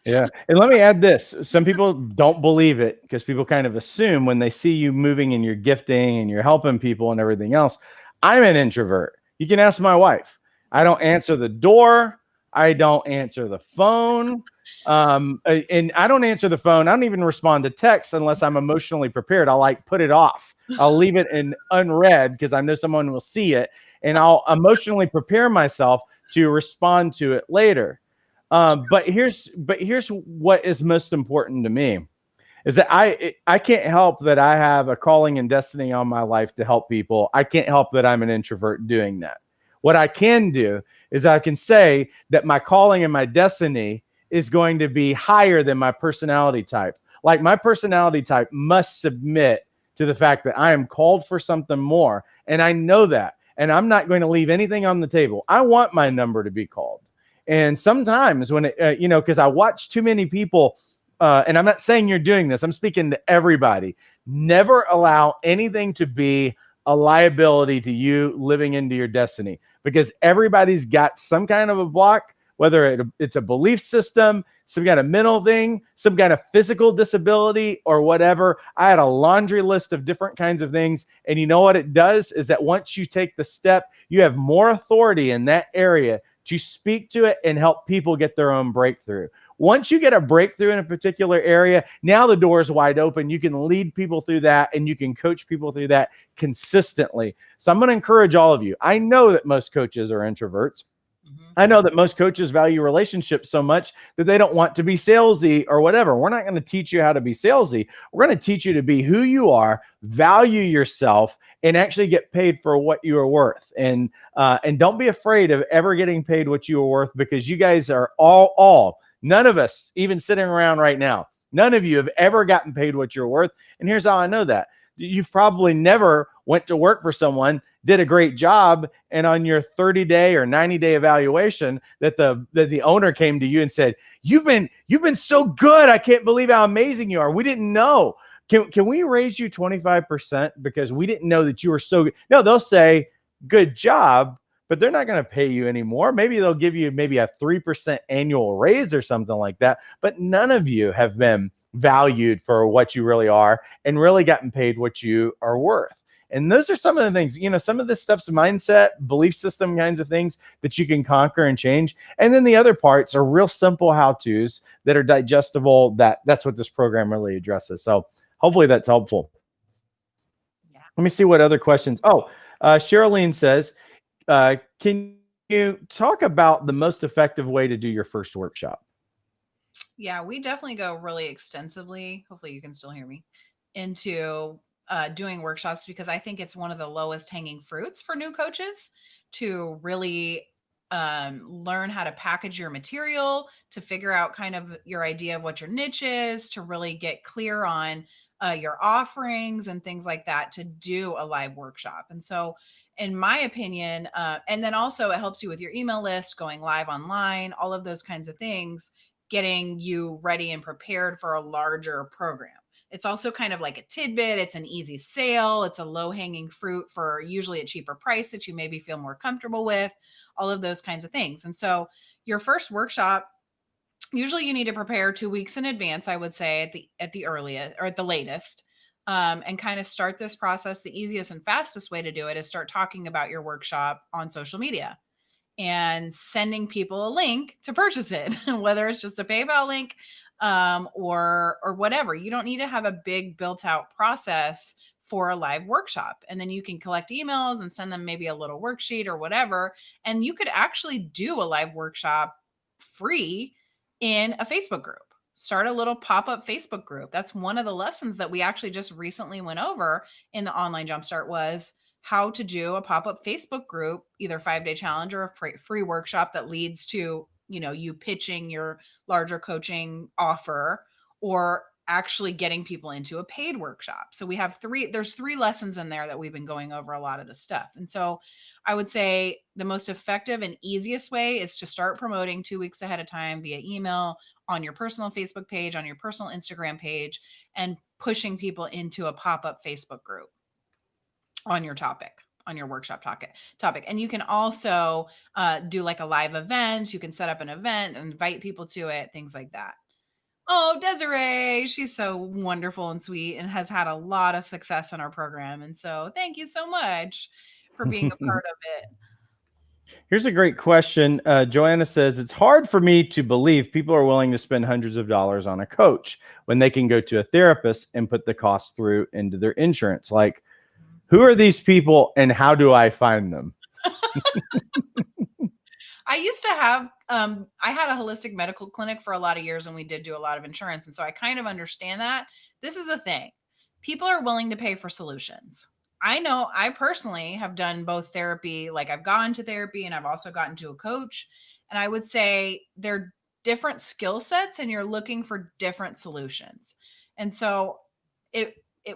Yeah. And let me add this. Some people don't believe it because people kind of assume when they see you moving and you're gifting and you're helping people and everything else. I'm an introvert. You can ask my wife. I don't answer the door. I don't answer the phone. And I don't answer the phone. I don't even respond to texts unless I'm emotionally prepared. I'll like put it off. I'll leave it in unread because I know someone will see it, and I'll emotionally prepare myself to respond to it later. But here's what is most important to me is that I can't help that I have a calling and destiny on my life to help people. I can't help that I'm an introvert doing that. What I can do is I can say that my calling and my destiny is going to be higher than my personality type. Like my personality type must submit to the fact that I am called for something more. And I know that. And I'm not going to leave anything on the table. I want my number to be called. And sometimes when it, because I watch too many people, and I'm not saying you're doing this, I'm speaking to everybody. Never allow anything to be a liability to you living into your destiny, because everybody's got some kind of a block, whether it's a belief system, some kind of mental thing, some kind of physical disability or whatever. I had a laundry list of different kinds of things. And you know what it does is that once you take the step, you have more authority in that area to speak to it and help people get their own breakthrough. once you get a breakthrough in a particular area, now the door is wide open. You can lead people through that, and you can coach people through that consistently. So I'm going to encourage all of you. I know that most coaches are introverts. I know that most coaches value relationships so much that they don't want to be salesy or whatever. We're not going to teach you how to be salesy. We're going to teach you to be who you are, value yourself, and actually get paid for what you are worth. And don't be afraid of ever getting paid what you are worth, because you guys are all none of us, even sitting around right now, none of you have ever gotten paid what you're worth. And here's how I know that. You've probably never went to work for someone, did a great job, and on your 30-day or 90-day evaluation that the owner came to you and said, you've been so good, I can't believe how amazing you are, we didn't know, can we raise you 25% because we didn't know that you were so good. No, they'll say good job, but they're not going to pay you anymore. Maybe they'll give you maybe a 3% annual raise or something like that, but none of you have been valued for what you really are and really gotten paid what you are worth. And those are some of the things, some of this stuff's mindset, belief system kinds of things that you can conquer and change. And then the other parts are real simple how-tos that are digestible. That's what this program really addresses. So hopefully that's helpful. Yeah. Let me see what other questions. Sherilyn says, can you talk about the most effective way to do your first workshop? Yeah, we definitely go really extensively, hopefully you can still hear me, into doing workshops, because I think it's one of the lowest hanging fruits for new coaches to really learn how to package your material, to figure out kind of your idea of what your niche is, to really get clear on your offerings and things like that, to do a live workshop. And so in my opinion, and then also it helps you with your email list, going live online, all of those kinds of things, getting you ready and prepared for a larger program. It's also kind of like a tidbit. It's an easy sale. It's a low hanging fruit for usually a cheaper price that you maybe feel more comfortable with, all of those kinds of things. And so your first workshop, usually you need to prepare 2 weeks in advance, I would say at the earliest or at the latest, and kind of start this process. The easiest and fastest way to do it is start talking about your workshop on social media and sending people a link to purchase it, whether it's just a PayPal link or whatever. You don't need to have a big built out process for a live workshop. And then you can collect emails and send them maybe a little worksheet or whatever. And you could actually do a live workshop free in a Facebook group. Start a little pop-up Facebook group. That's one of the lessons that we actually just recently went over in the online Jumpstart, was how to do a pop-up Facebook group, either 5-day challenge or a free workshop that leads to, you pitching your larger coaching offer, or actually getting people into a paid workshop. So we have there's 3 lessons in there that we've been going over a lot of the stuff. And so I would say the most effective and easiest way is to start promoting 2 weeks ahead of time via email, on your personal Facebook page, on your personal Instagram page, and pushing people into a pop-up Facebook group on your topic, on your workshop topic. And you can also do like a live event. You can set up an event and invite people to it, things like that. Oh, Desiree, she's so wonderful and sweet and has had a lot of success in our program. And so thank you so much for being a part of it. Here's a great question. Joanna says, it's hard for me to believe people are willing to spend hundreds of dollars on a coach when they can go to a therapist and put the cost through into their insurance. Like, who are these people and how do I find them? I used to have, I had a holistic medical clinic for a lot of years, and we did do a lot of insurance. And so I kind of understand that. This is the thing. People are willing to pay for solutions. I know I personally have done both therapy, like I've gone to therapy and I've also gotten to a coach. And I would say they're different skill sets and you're looking for different solutions. And so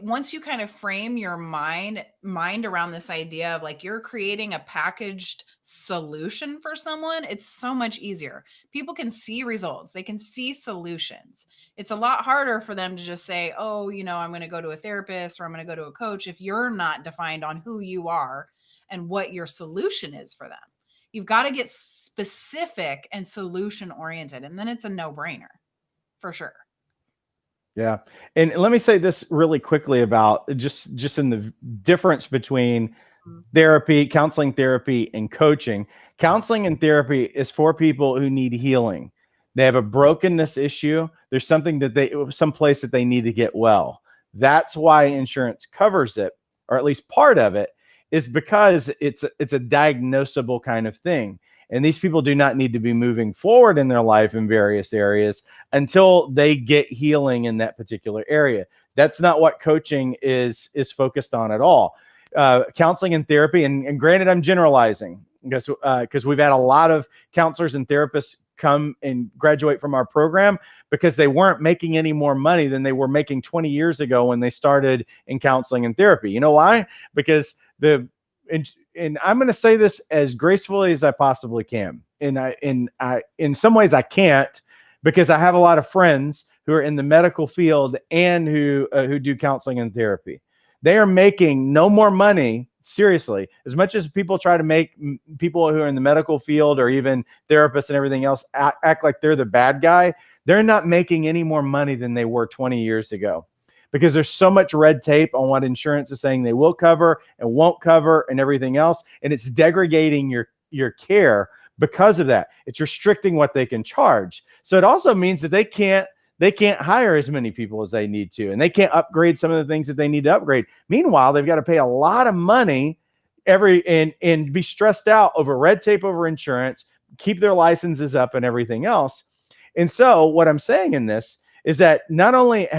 once you kind of frame your mind around this idea of like you're creating a packaged solution for someone, it's so much easier. People can see results. They can see solutions. It's a lot harder for them to just say, oh, I'm going to go to a therapist or I'm going to go to a coach, if you're not defined on who you are and what your solution is for them. You've got to get specific and solution oriented, and then it's a no-brainer for sure. Yeah. And let me say this really quickly about just in the difference between therapy, counseling therapy, and coaching. Counseling and therapy is for people who need healing. They have a brokenness issue. There's something someplace that they need to get well. That's why insurance covers it, or at least part of it, is because it's a diagnosable kind of thing. And these people do not need to be moving forward in their life in various areas until they get healing in that particular area. That's not what coaching is focused on at all. Counseling and therapy, and granted, I'm generalizing because we've had a lot of counselors and therapists come and graduate from our program because they weren't making any more money than they were making 20 years ago when they started in counseling and therapy. You know why? Because and I'm going to say this as gracefully as I possibly can. In some ways I can't, because I have a lot of friends who are in the medical field and who do counseling and therapy. They are making no more money. Seriously, as much as people try to make people who are in the medical field or even therapists and everything else act like they're the bad guy, they're not making any more money than they were 20 years ago, because there's so much red tape on what insurance is saying they will cover and won't cover and everything else. And it's degrading your care because of that. It's restricting what they can charge. So it also means that they can't hire as many people as they need to, and they can't upgrade some of the things that they need to upgrade. Meanwhile, they've got to pay a lot of money and be stressed out over red tape, over insurance, keep their licenses up and everything else. And so what I'm saying in this is that not only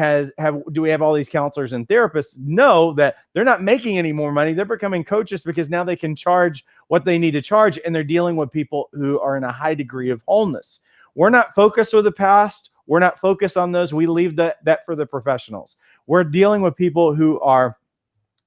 do we have all these counselors and therapists know that they're not making any more money, they're becoming coaches because now they can charge what they need to charge, and they're dealing with people who are in a high degree of wholeness. We're not focused with the past. We're not focused on those. We leave that for the professionals. We're dealing with people who are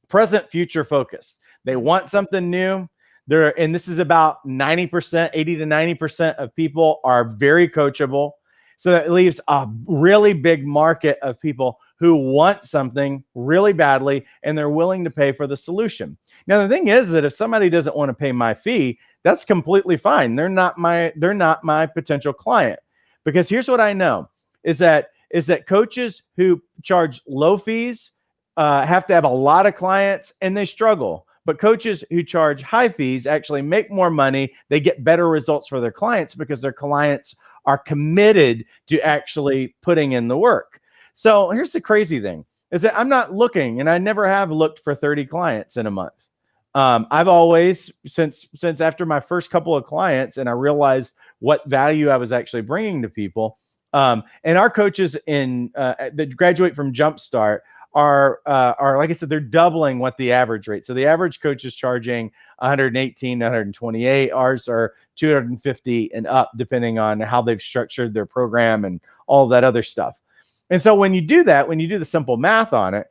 present, future focused. They want something new. And this is about 90%, 80 to 90% of people are very coachable. So that leaves a really big market of people who want something really badly, and they're willing to pay for the solution. Now, the thing is that if somebody doesn't want to pay my fee, that's completely fine. They're not my potential client. Because here's what I know is that coaches who charge low fees have to have a lot of clients, and they struggle. But coaches who charge high fees actually make more money. They get better results for their clients because their clients are committed to actually putting in the work. So here's the crazy thing is that I'm not looking, and I never have looked for 30 clients in a month. I've always, since after my first couple of clients, and I realized what value I was actually bringing to people. And our coaches that graduate from Jumpstart are like I said, they're doubling what the average rate. So the average coach is charging 118, 128. Ours are 250 and up, depending on how they've structured their program and all that other stuff. And so when you do that, when you do the simple math on it,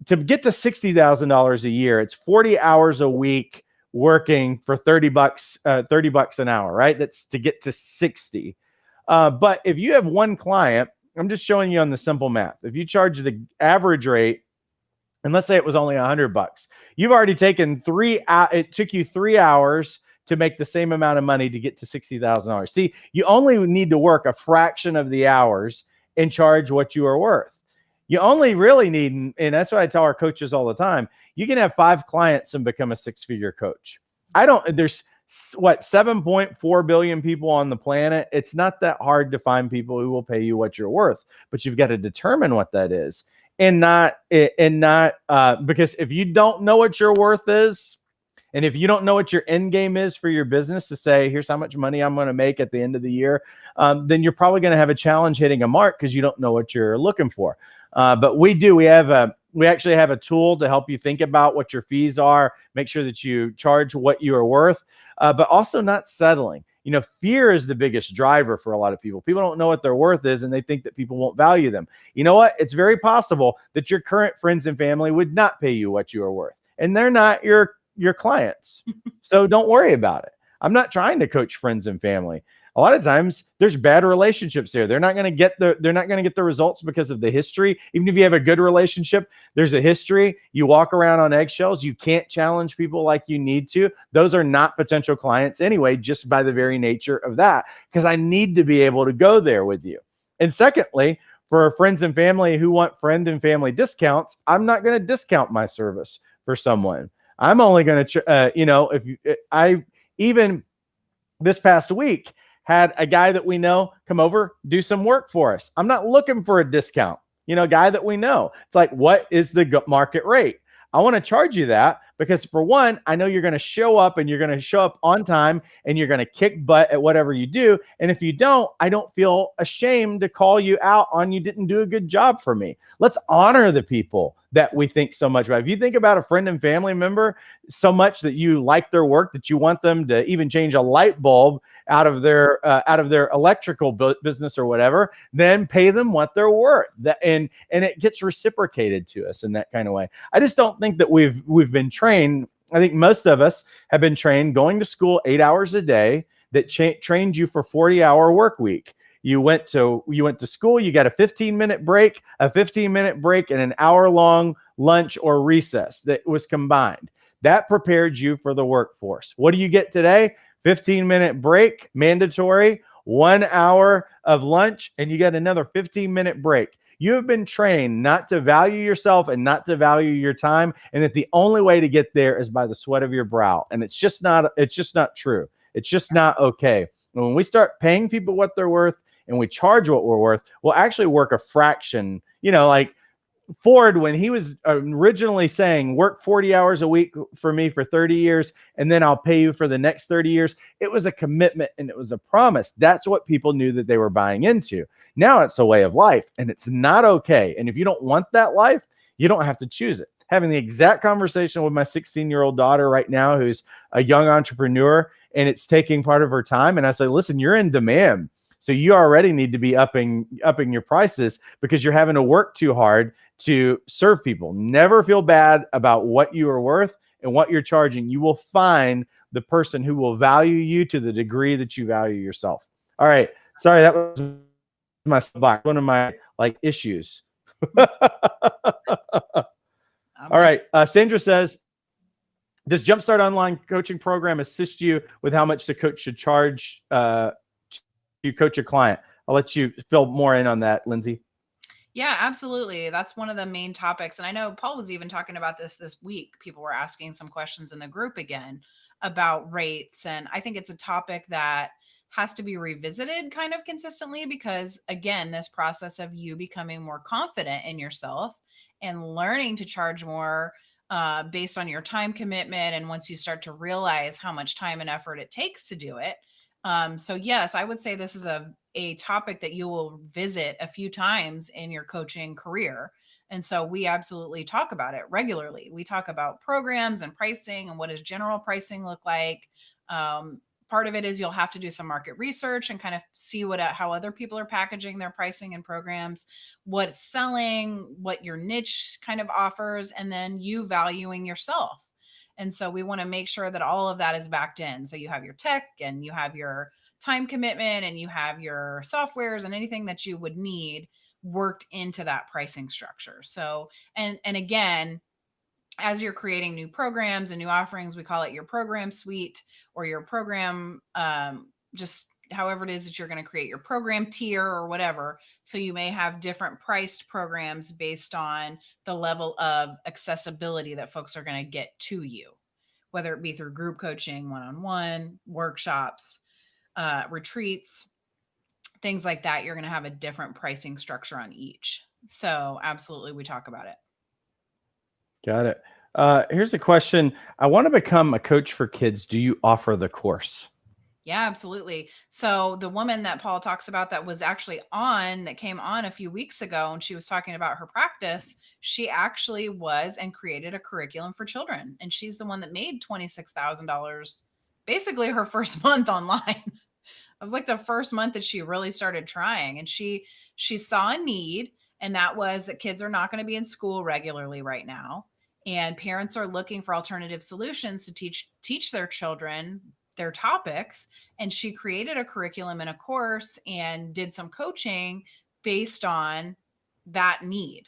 to get to $60,000 a year, it's 40 hours a week working for $30 an hour, right? That's to get to 60. But if you have one client, I'm just showing you on the simple math. If you charge the average rate, and let's say it was only $100, you've already taken it took you 3 hours to make the same amount of money to get to $60,000. See, you only need to work a fraction of the hours and charge what you are worth. You only really need, and that's what I tell our coaches all the time, you can have 5 clients and become a 6-figure coach. There's 7.4 billion people on the planet. It's not that hard to find people who will pay you what you're worth, but you've got to determine what that is, and not because if you don't know what your worth is, and if you don't know what your end game is for your business to say, here's how much money I'm going to make at the end of the year, then you're probably going to have a challenge hitting a mark because you don't know what you're looking for. But we actually have a tool to help you think about what your fees are, make sure that you charge what you are worth, but also not settling. Fear is the biggest driver for a lot of people. People don't know what their worth is, and they think that people won't value them. You know what? It's very possible that your current friends and family would not pay you what you are worth, and they're not your clients. So don't worry about it. I'm not trying to coach friends and family. A lot of times there's bad relationships there. They're not going to get the results because of the history. Even if you have a good relationship, there's a history. You walk around on eggshells. You can't challenge people like you need to. Those are not potential clients anyway, just by the very nature of that, because I need to be able to go there with you. And secondly, for friends and family who want friend and family discounts, I'm not going to discount my service for someone. I'm only going to, even this past week, had a guy that we know come over, do some work for us. I'm not looking for a discount. A guy that we know. It's like, what is the market rate? I want to charge you that because, for one, I know you're going to show up and you're going to show up on time and you're going to kick butt at whatever you do. And if you don't, I don't feel ashamed to call you out on you didn't do a good job for me. Let's honor the people that we think so much about. If you think about a friend and family member so much that you like their work, that you want them to even change a light bulb out of their electrical business or whatever, then pay them what they're worth. And it gets reciprocated to us in that kind of way. I just don't think that we've been trained. I think most of us have been trained going to school 8 hours a day that trained you for 40-hour work week. You went to school, you got a 15-minute break, and an hour-long lunch or recess that was combined. That prepared you for the workforce. What do you get today? 15-minute break, mandatory, 1 hour of lunch, and you get another 15-minute break. You have been trained not to value yourself and not to value your time, and that the only way to get there is by the sweat of your brow. And it's just not true. It's just not okay. And when we start paying people what they're worth and we charge what we're worth, we'll actually work a fraction. Like Ford, when he was originally saying work 40 hours a week for me for 30 years, and then I'll pay you for the next 30 years, it was a commitment and it was a promise. That's what people knew that they were buying into. Now it's a way of life, and it's not okay. And if you don't want that life, you don't have to choose it. Having the exact conversation with my 16-year-old daughter right now, who's a young entrepreneur, and it's taking part of her time. And I say, listen, you're in demand. So you already need to be upping your prices because you're having to work too hard to serve people. Never feel bad about what you are worth and what you're charging. You will find the person who will value you to the degree that you value yourself. All right. Sorry, that was my box. One of my issues. All right. Sandra says, does Jumpstart online coaching program assist you with how much the coach should charge you coach a client? I'll let you fill more in on that, Lindsay. Yeah, absolutely. That's one of the main topics. And I know Paul was even talking about this week. People were asking some questions in the group again about rates. And I think it's a topic that has to be revisited kind of consistently because, again, this process of you becoming more confident in yourself and learning to charge more based on your time commitment. And once you start to realize how much time and effort it takes to do it. So yes, I would say this is a topic that you will visit a few times in your coaching career. And so we absolutely talk about it regularly. We talk about programs and pricing and what does general pricing look like. Part of it is you'll have to do some market research and kind of see how other people are packaging their pricing and programs, what's selling, what your niche kind of offers, and then you valuing yourself. And so we want to make sure that all of that is backed in. So you have your tech and you have your time commitment and you have your softwares and anything that you would need worked into that pricing structure. So, and again, as you're creating new programs and new offerings, we call it your program suite or your program, just however it is that you're going to create your program tier or whatever. So you may have different priced programs based on the level of accessibility that folks are going to get to you, whether it be through group coaching, one-on-one, workshops, retreats, things like that. You're going to have a different pricing structure on each. So absolutely, we talk about it. Got it. Here's a question. I want to become a coach for kids. Do you offer the course? Yeah, absolutely. So the woman that Paul talks about that came on a few weeks ago, and she was talking about her practice. She actually was and created a curriculum for children. And she's the one that made $26,000, basically her first month online. It was like the first month that she really started trying, and she saw a need, and that was that kids are not going to be in school regularly right now. And parents are looking for alternative solutions to teach their children their topics. And she created a curriculum and a course and did some coaching based on that need.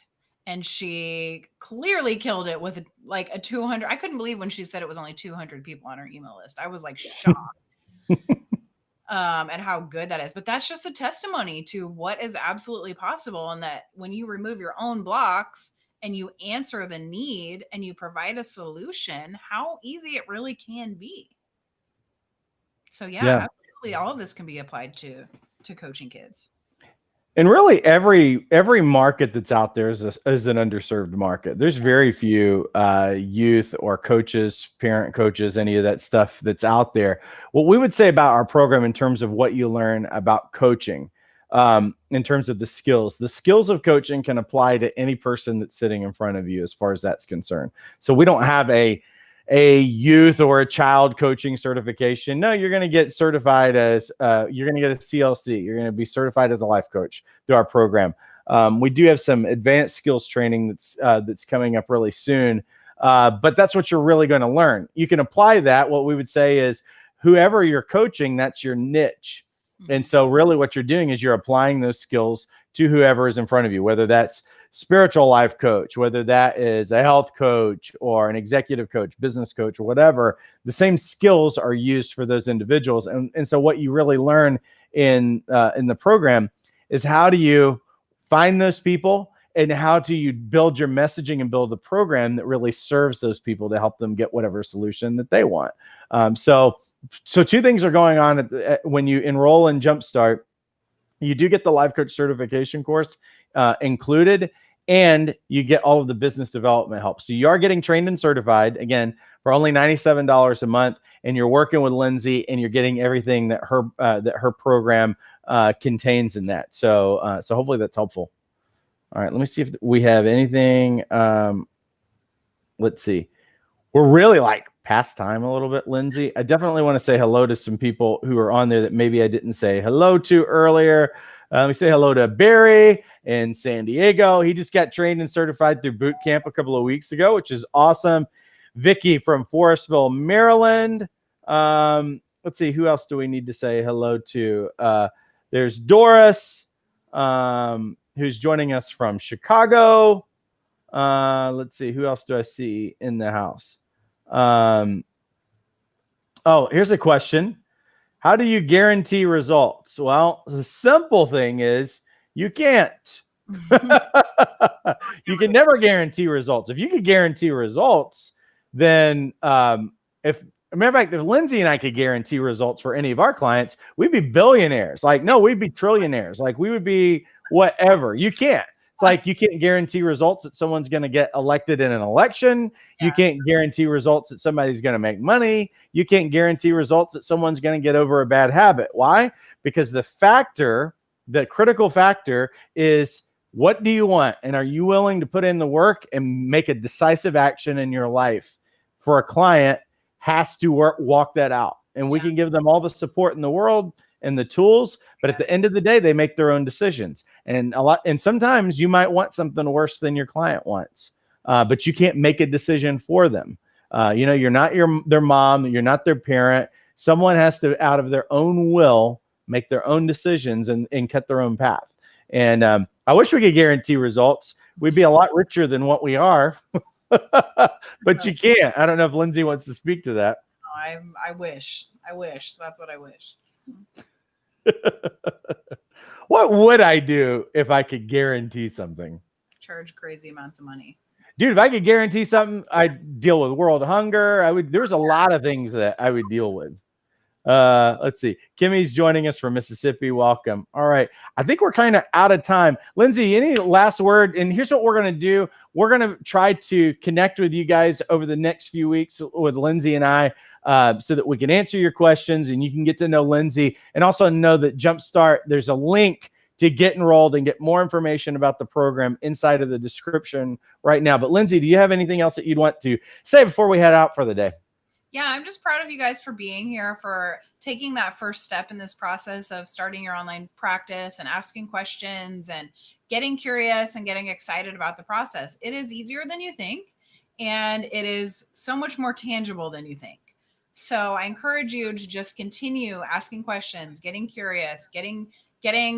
And she clearly killed it with a 200. I couldn't believe when she said it was only 200 people on her email list. I was shocked at how good that is. But that's just a testimony to what is absolutely possible. And that when you remove your own blocks and you answer the need and you provide a solution, how easy it really can be. So yeah. Hopefully all of this can be applied to coaching kids. And really, every market that's out there is an underserved market. There's very few youth or coaches, parent coaches, any of that stuff that's out there. What we would say about our program in terms of what you learn about coaching, in terms of the skills of coaching can apply to any person that's sitting in front of you as far as that's concerned. So we don't have a youth or a child coaching certification. No, you're going to get certified as you're going to get a CLC. You're going to be certified as a life coach through our program. We do have some advanced skills training that's coming up really soon, but that's what you're really going to learn. You can apply that. What we would say is whoever you're coaching, that's your niche. And so really what you're doing is you're applying those skills to whoever is in front of you, whether that's spiritual life coach, whether that is a health coach or an executive coach, business coach, or whatever. The same skills are used for those individuals. And so what you really learn in the program is how do you find those people and how do you build your messaging and build a program that really serves those people to help them get whatever solution that they want. So two things are going on when you enroll in Jumpstart. You do get the life coach certification course included, and you get all of the business development help. So you are getting trained and certified, again, for only $97 a month, and you're working with Lindsay, and you're getting everything that her program contains in that. So hopefully that's helpful. All right, let me see if we have anything. Let's see. We're really like past time a little bit, Lindsay. I definitely want to say hello to some people who are on there that maybe I didn't say hello to earlier. Let me say hello to Barry in San Diego. He just got trained and certified through boot camp a couple of weeks ago, which is awesome. Vicky from Forestville, Maryland. Let's see, who else do we need to say hello to? There's Doris, who's joining us from Chicago. Let's see, who else do I see in the house? Oh, here's a question. How do you guarantee results? Well, the simple thing is you can't. You can never guarantee results. If you could guarantee results, then if a matter of fact, if Lindsay and I could guarantee results for any of our clients, we'd be billionaires. Like, no, we'd be trillionaires. Like, we would be whatever. You can't. It's like you can't guarantee results that someone's going to get elected in an election. Yeah. You can't guarantee results that somebody's going to make money. You can't guarantee results that someone's going to get over a bad habit. Why? Because the critical factor is, what do you want? And are you willing to put in the work and make a decisive action in your life? For a client has to walk that out. And we can give them all the support in the world and the tools, but at the end of the day, they make their own decisions. And sometimes you might want something worse than your client wants, but you can't make a decision for them. You're not their mom, you're not their parent. Someone has to, out of their own will, make their own decisions and cut their own path. And I wish we could guarantee results. We'd be a lot richer than what we are, but you can't. I don't know if Lindsay wants to speak to that. I wish. That's what I wish. What would I do if I could guarantee something? Charge crazy amounts of money. Dude, if I could guarantee something, I'd deal with world hunger. There's a lot of things that I would deal with. Let's see. Kimmy's joining us from Mississippi. Welcome. All right. I think we're kind of out of time. Lindsay, any last word? And here's what we're going to do. We're going to try to connect with you guys over the next few weeks with Lindsay and I, so that we can answer your questions and you can get to know Lindsay, and also know that Jumpstart, there's a link to get enrolled and get more information about the program inside of the description right now. But Lindsay, do you have anything else that you'd want to say before we head out for the day? Yeah, I'm just proud of you guys for being here, for taking that first step in this process of starting your online practice and asking questions and getting curious and getting excited about the process. It is easier than you think, and it is so much more tangible than you think. So I encourage you to just continue asking questions, getting curious, getting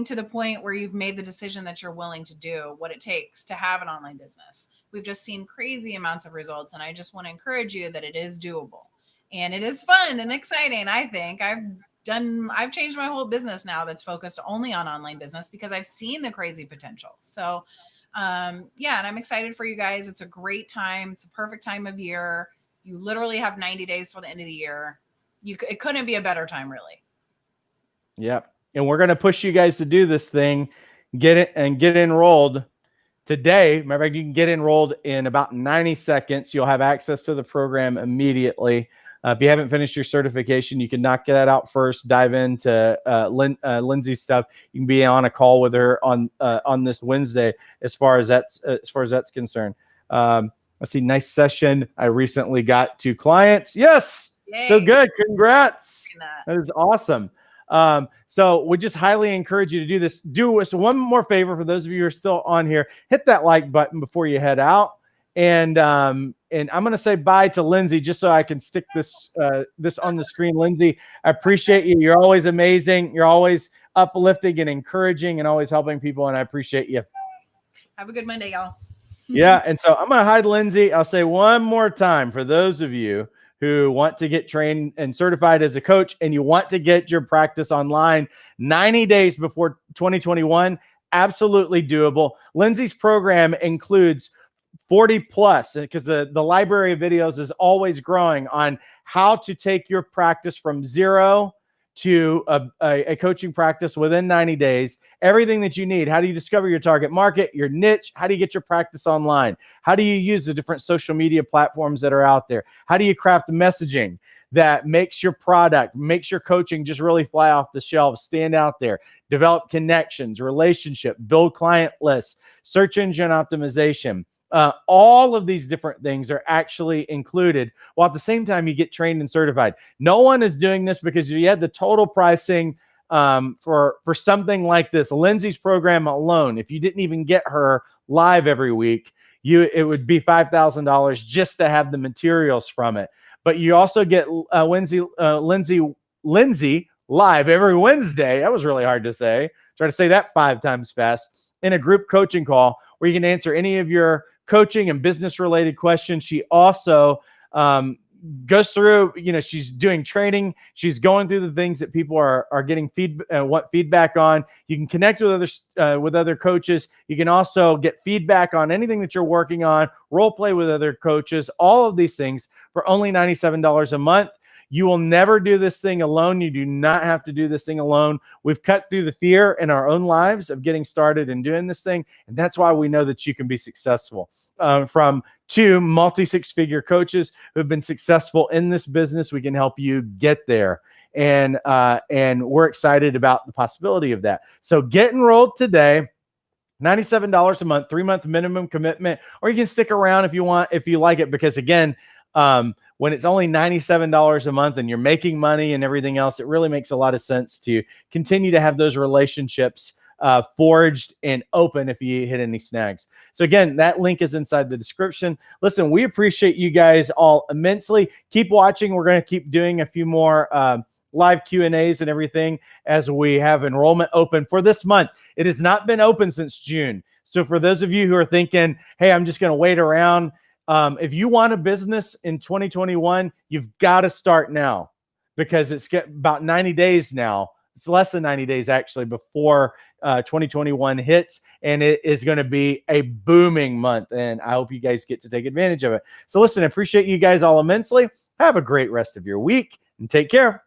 to the point where you've made the decision that you're willing to do what it takes to have an online business. We've just seen crazy amounts of results, and I just want to encourage you that it is doable. And it is fun and exciting. I think I've changed my whole business now that's focused only on online business because I've seen the crazy potential. So, and I'm excited for you guys. It's a great time. It's a perfect time of year. You literally have 90 days till the end of the year. It couldn't be a better time, really. Yep. And we're going to push you guys to do this thing, get enrolled today. Remember, you can get enrolled in about 90 seconds. You'll have access to the program immediately. If you haven't finished your certification, you can knock that out first, dive into Lindsay's stuff. You can be on a call with her on this Wednesday as far as that's concerned. Let's see, nice session. I recently got 2 clients. Yes. Yay. So good. Congrats. That is awesome. So we just highly encourage you to do this. Do us one more favor for those of you who are still on here. Hit that like button before you head out. And I'm going to say bye to Lindsay just so I can stick this on the screen. Lindsay, I appreciate you. You're always amazing. You're always uplifting and encouraging and always helping people. And I appreciate you. Have a good Monday, y'all. Yeah. And so I'm going to hide Lindsay. I'll say one more time for those of you who want to get trained and certified as a coach and you want to get your practice online 90 days before 2021, absolutely doable. Lindsay's program includes 40 plus, because the library of videos is always growing on how to take your practice from 0 to a coaching practice within 90 days. Everything that you need. How do you discover your target market, your niche? How do you get your practice online? How do you use the different social media platforms that are out there? How do you craft messaging that makes your product, makes your coaching just really fly off the shelves, stand out there, develop connections, relationship, build client lists, search engine optimization. All of these different things are actually included, while at the same time you get trained and certified. No one is doing this because you had the total pricing for something like this. Lindsay's program alone, if you didn't even get her live every week, it would be $5,000 just to have the materials from it. But you also get Lindsay live every Wednesday. That was really hard to say. Try to say that 5 times fast in a group coaching call where you can answer any of your coaching and business related questions. She also goes through, she's doing training. She's going through the things that people are getting want feedback on. You can connect with other coaches. You can also get feedback on anything that you're working on, role play with other coaches, all of these things for only $97 a month. You will never do this thing alone. You do not have to do this thing alone. We've cut through the fear in our own lives of getting started and doing this thing. And that's why we know that you can be successful. From 2 multi-6-figure coaches who have been successful in this business, we can help you get there. And we're excited about the possibility of that. So get enrolled today. $97 a month, 3-month minimum commitment, or you can stick around if you want, if you like it, because again, when it's only $97 a month and you're making money and everything else, it really makes a lot of sense to continue to have those relationships forged and open if you hit any snags. So again, that link is inside the description. Listen, we appreciate you guys all immensely. Keep watching. We're going to keep doing a few more live Q&As and everything as we have enrollment open for this month. It has not been open since June. So for those of you who are thinking, hey, I'm just going to wait around, if you want a business in 2021, you've got to start now, because it's about 90 days now. It's less than 90 days actually before 2021 hits, and it is going to be a booming month, and I hope you guys get to take advantage of it. So listen, I appreciate you guys all immensely. Have a great rest of your week and take care.